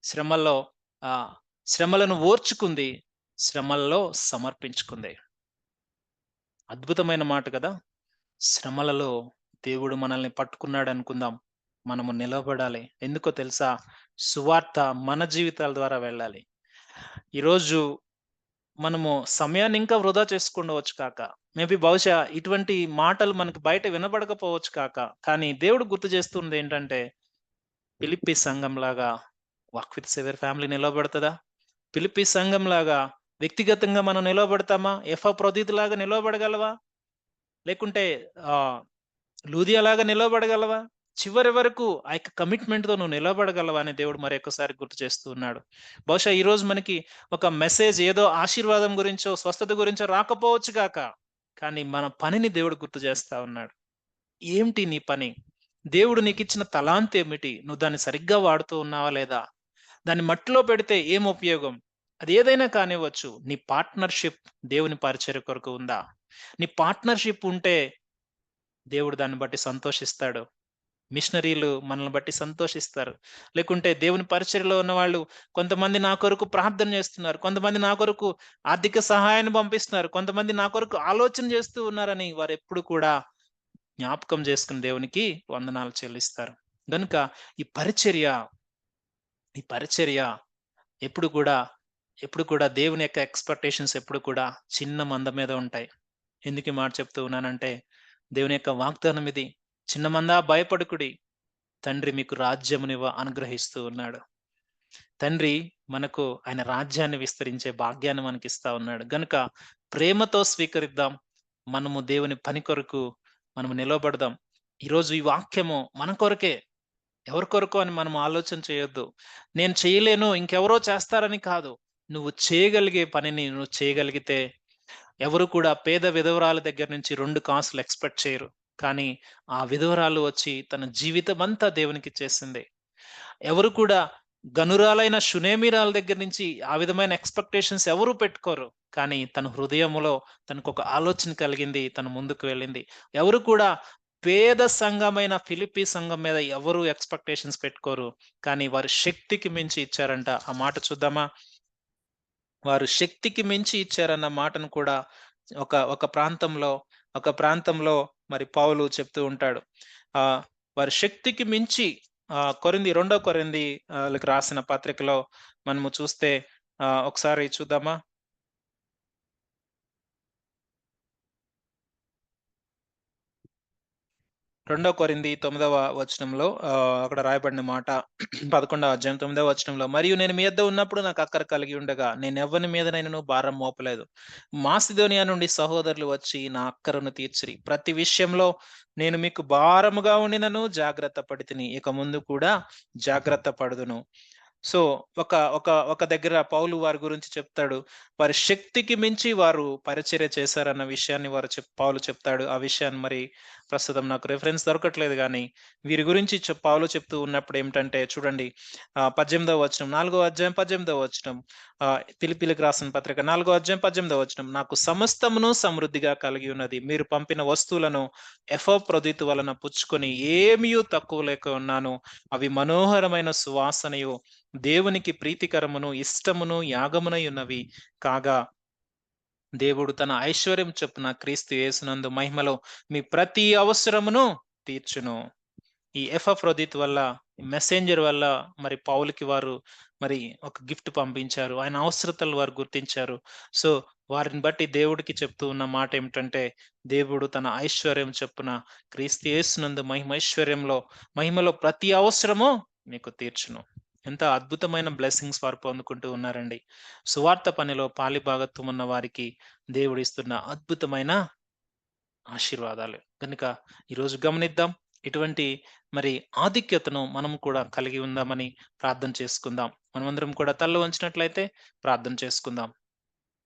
శ్రమల్లో ఆహ్, శ్రమలను ఓర్చుకుంది, శ్రమల్లో సమర్పించుకుంది. అద్భుతమైన మాట కదా! శ్రమలలో దేవుడు మనల్ని పట్టుకున్నాడనుకుందాం. మనము నిలబడాలి. ఎందుకో తెలుసా? సువార్త మన జీవితాల ద్వారా వెళ్ళాలి. ఈరోజు మనము సమయాన్ని ఇంకా వృధా చేసుకుండవచ్చు కాక. బహుశా ఇటువంటి మాటలు మనకు బయట వినబడకపోవచ్చు కాక. కానీ దేవుడు గుర్తు చేస్తుందేంటంటే, ఫిలిప్పీ సంఘంలాగా వాక్ విత్ సేవియర్ ఫ్యామిలీ నిలవబడతదా? ఫిలిప్పీ సంఘంలాగా వ్యక్తిగతంగా మనం నిలవబడతామా? ఎపఫ్రోదితులాగా నిలవబడగలవా? లేకుంటే ఆహ్, లూదియాలాగా నిలవబడగలవా? చివరి వరకు ఆ యొక్క కమిట్మెంట్‌తో నువ్వు నిలబడగలవా అని దేవుడు మరొకసారి గుర్తు చేస్తూ ఉన్నాడు. బహుశా ఈరోజు మనకి ఒక మెసేజ్ ఏదో ఆశీర్వాదం గురించో, స్వస్థత గురించో రాకపోవచ్చు గాక. కానీ మన పనిని దేవుడు గుర్తు చేస్తా ఉన్నాడు. ఏంటి నీ పని? దేవుడు నీకిచ్చిన తలాంతేమిటి? నువ్వు దాన్ని సరిగ్గా వాడుతూ ఉన్నావా లేదా? దాన్ని మట్టిలో పెడితే ఏం ఉపయోగం? అది ఏదైనా కానివ్వచ్చు. నీ పార్ట్నర్‌షిప్ దేవుని పరిచర్య కొరకు ఉందా? నీ పార్ట్నర్‌షిప్ ఉంటే దేవుడు దాన్ని బట్టి సంతోషిస్తాడు. మిషనరీలు మనల్ని బట్టి సంతోషిస్తారు. లేకుంటే దేవుని పరిచర్యలో ఉన్నవాళ్ళు కొంతమంది నా కొరకు ప్రార్థన చేస్తున్నారు. కొంతమంది నా కొరకు ఆర్థిక సహాయాన్ని పంపిస్తున్నారు. కొంతమంది నా కొరకు ఆలోచన చేస్తూ ఉన్నారని వారెప్పుడు కూడా జ్ఞాపకం చేసుకుని దేవునికి వందనాలు చెల్లిస్తారు. గనుక ఈ పరిచర్య, ఈ పరిచర్య ఎప్పుడు కూడా, ఎప్పుడు కూడా దేవుని యొక్క ఎక్స్‌పెక్టేషన్స్ ఎప్పుడు కూడా చిన్న మంద మీద ఉంటాయి. ఎందుకు ఈ మాట చెప్తూ ఉన్నానంటే, దేవుని యొక్క వాగ్దానం ఇది. చిన్న మందా భయపడకుడి. తండ్రి మీకు రాజ్యమునివ్వ అనుగ్రహిస్తూ ఉన్నాడు. తండ్రి మనకు ఆయన రాజ్యాన్ని విస్తరించే భాగ్యాన్ని మనకిస్తా ఉన్నాడు. గనుక ప్రేమతో స్వీకరిద్దాం. మనము దేవుని పని కొరకు మనము నిలవబడదాం. ఈరోజు ఈ వాక్యము మన కొరకే. ఎవరి కొరకో అని మనం ఆలోచన చేయొద్దు. నేను చేయలేను ఇంకెవరో చేస్తారని కాదు. నువ్వు చేయగలిగే పనిని నువ్వు చేయగలిగితే ఎవరు కూడా పేద విధవరాల దగ్గర నుంచి 2 కాసులు ఎక్స్‌పెక్ట్ చేయరు. కానీ ఆ విధవరాలు వచ్చి తన జీవితమంతా దేవునికిచ్చేసింది. ఎవరు కూడా గనురాలైన షునేమీరాల దగ్గర నుంచి ఆ విధమైన ఎక్స్‌పెక్టేషన్స్ ఎవరు పెట్టుకోరు. కానీ తన హృదయములో తనకొక ఆలోచన కలిగింది. తను ముందుకు వెళ్ళింది. ఎవరు కూడా పేద సంఘమైన ఫిలిప్పీ సంఘం మీద ఎవరు ఎక్స్‌పెక్టేషన్స్ పెట్టుకోరు. కానీ వారు శక్తికి మించి ఇచ్చారంట. ఆ మాట చూద్దామా? వారు శక్తికి మించి ఇచ్చారన్న మాటను కూడా ఒక ప్రాంతంలో మరి పౌలు చెప్తూ ఉంటాడు. ఆహ్, వారి శక్తికి మించి రెండో కొరింథీ లకు రాసిన పత్రికలో మనము చూస్తే ఒకసారి చూద్దామా? 2 కొరింథీ 9వ వచనంలో అక్కడ రాయబడిన మాట 11వ అధ్యాయం 9వ వచనంలో, "మరియు నేను మీ యొద్ద ఉన్నప్పుడు నాకు అక్కర కలిగి ఉండగా, నేనెవ్వని మీదనైనను భారం మోపలేదు. మాసిదోనియా నుండి సహోదరులు వచ్చి నా అక్కరను తీర్చిరి. ప్రతి విషయంలో నేను మీకు భారముగా ఉండినను జాగ్రత్త పడితిని. ఇక ముందు కూడా జాగ్రత్త పడుదును." సో, ఒక ఒక ఒక దగ్గర పౌలు వారి గురించి చెప్తాడు. వారి శక్తికి మించి వారు పరిచర్య చేశారన్న విషయాన్ని పౌలు చెప్తాడు. ఆ విషయాన్ని మరి ప్రస్తుతం నాకు రిఫరెన్స్ దొరకట్లేదు గానీ, వీరి గురించి పౌలు చెప్తూ ఉన్నప్పుడు ఏమిటంటే చూడండి 18వ వచనం, 4 అధ్యాయం 18వ వచనం, ఫిలిప్పీయులకు రాసిన పత్రిక 4 అధ్యాయం 18వ వచనం. నాకు సమస్తమును సమృద్ధిగా కలిగి ఉన్నది. మీరు పంపిన వస్తువులను ఎపఫ్రొదితు వలన పుచ్చుకొని ఏమియు తక్కువ లేక ఉన్నాను. అవి మనోహరమైన సువాసనయు, దేవునికి ప్రీతికరమును, ఇష్టమును, యాగమునై ఉన్నవి కాగా, దేవుడు తన ఐశ్వర్యం చొప్పున క్రీస్తు యేసునందు మహిమలో మీ ప్రతి అవసరమును తీర్చును. ఈ ఎపఫ్రొదితు వల్ల, మెసెంజర్ వల్ల మరి పౌలుకి వారు మరి ఒక గిఫ్ట్ పంపించారు. ఆయన అవసరతలు వారు గుర్తించారు. సో, వారిని బట్టి దేవుడికి చెప్తూ ఉన్న మాట ఏమిటంటే, దేవుడు తన ఐశ్వర్యం చొప్పున క్రీస్తు యేసునందు మహిమలో ప్రతి అవసరము మీకు తీర్చును. ఎంత అద్భుతమైన బ్లెస్సింగ్స్ వారు పొందుకుంటూ ఉన్నారండి. సువార్త పనిలో పాలిభాగత్వం ఉన్న వారికి దేవుడిస్తున్న అద్భుతమైన ఆశీర్వాదాలు. గనుక ఈరోజు గమనిద్దాం. ఇటువంటి మరి ఆధిక్యతను మనం కూడా కలిగి ఉందామని ప్రార్థన చేసుకుందాం. మనమందరం కూడా తలలు వంచినట్లయితే ప్రార్థన చేసుకుందాం.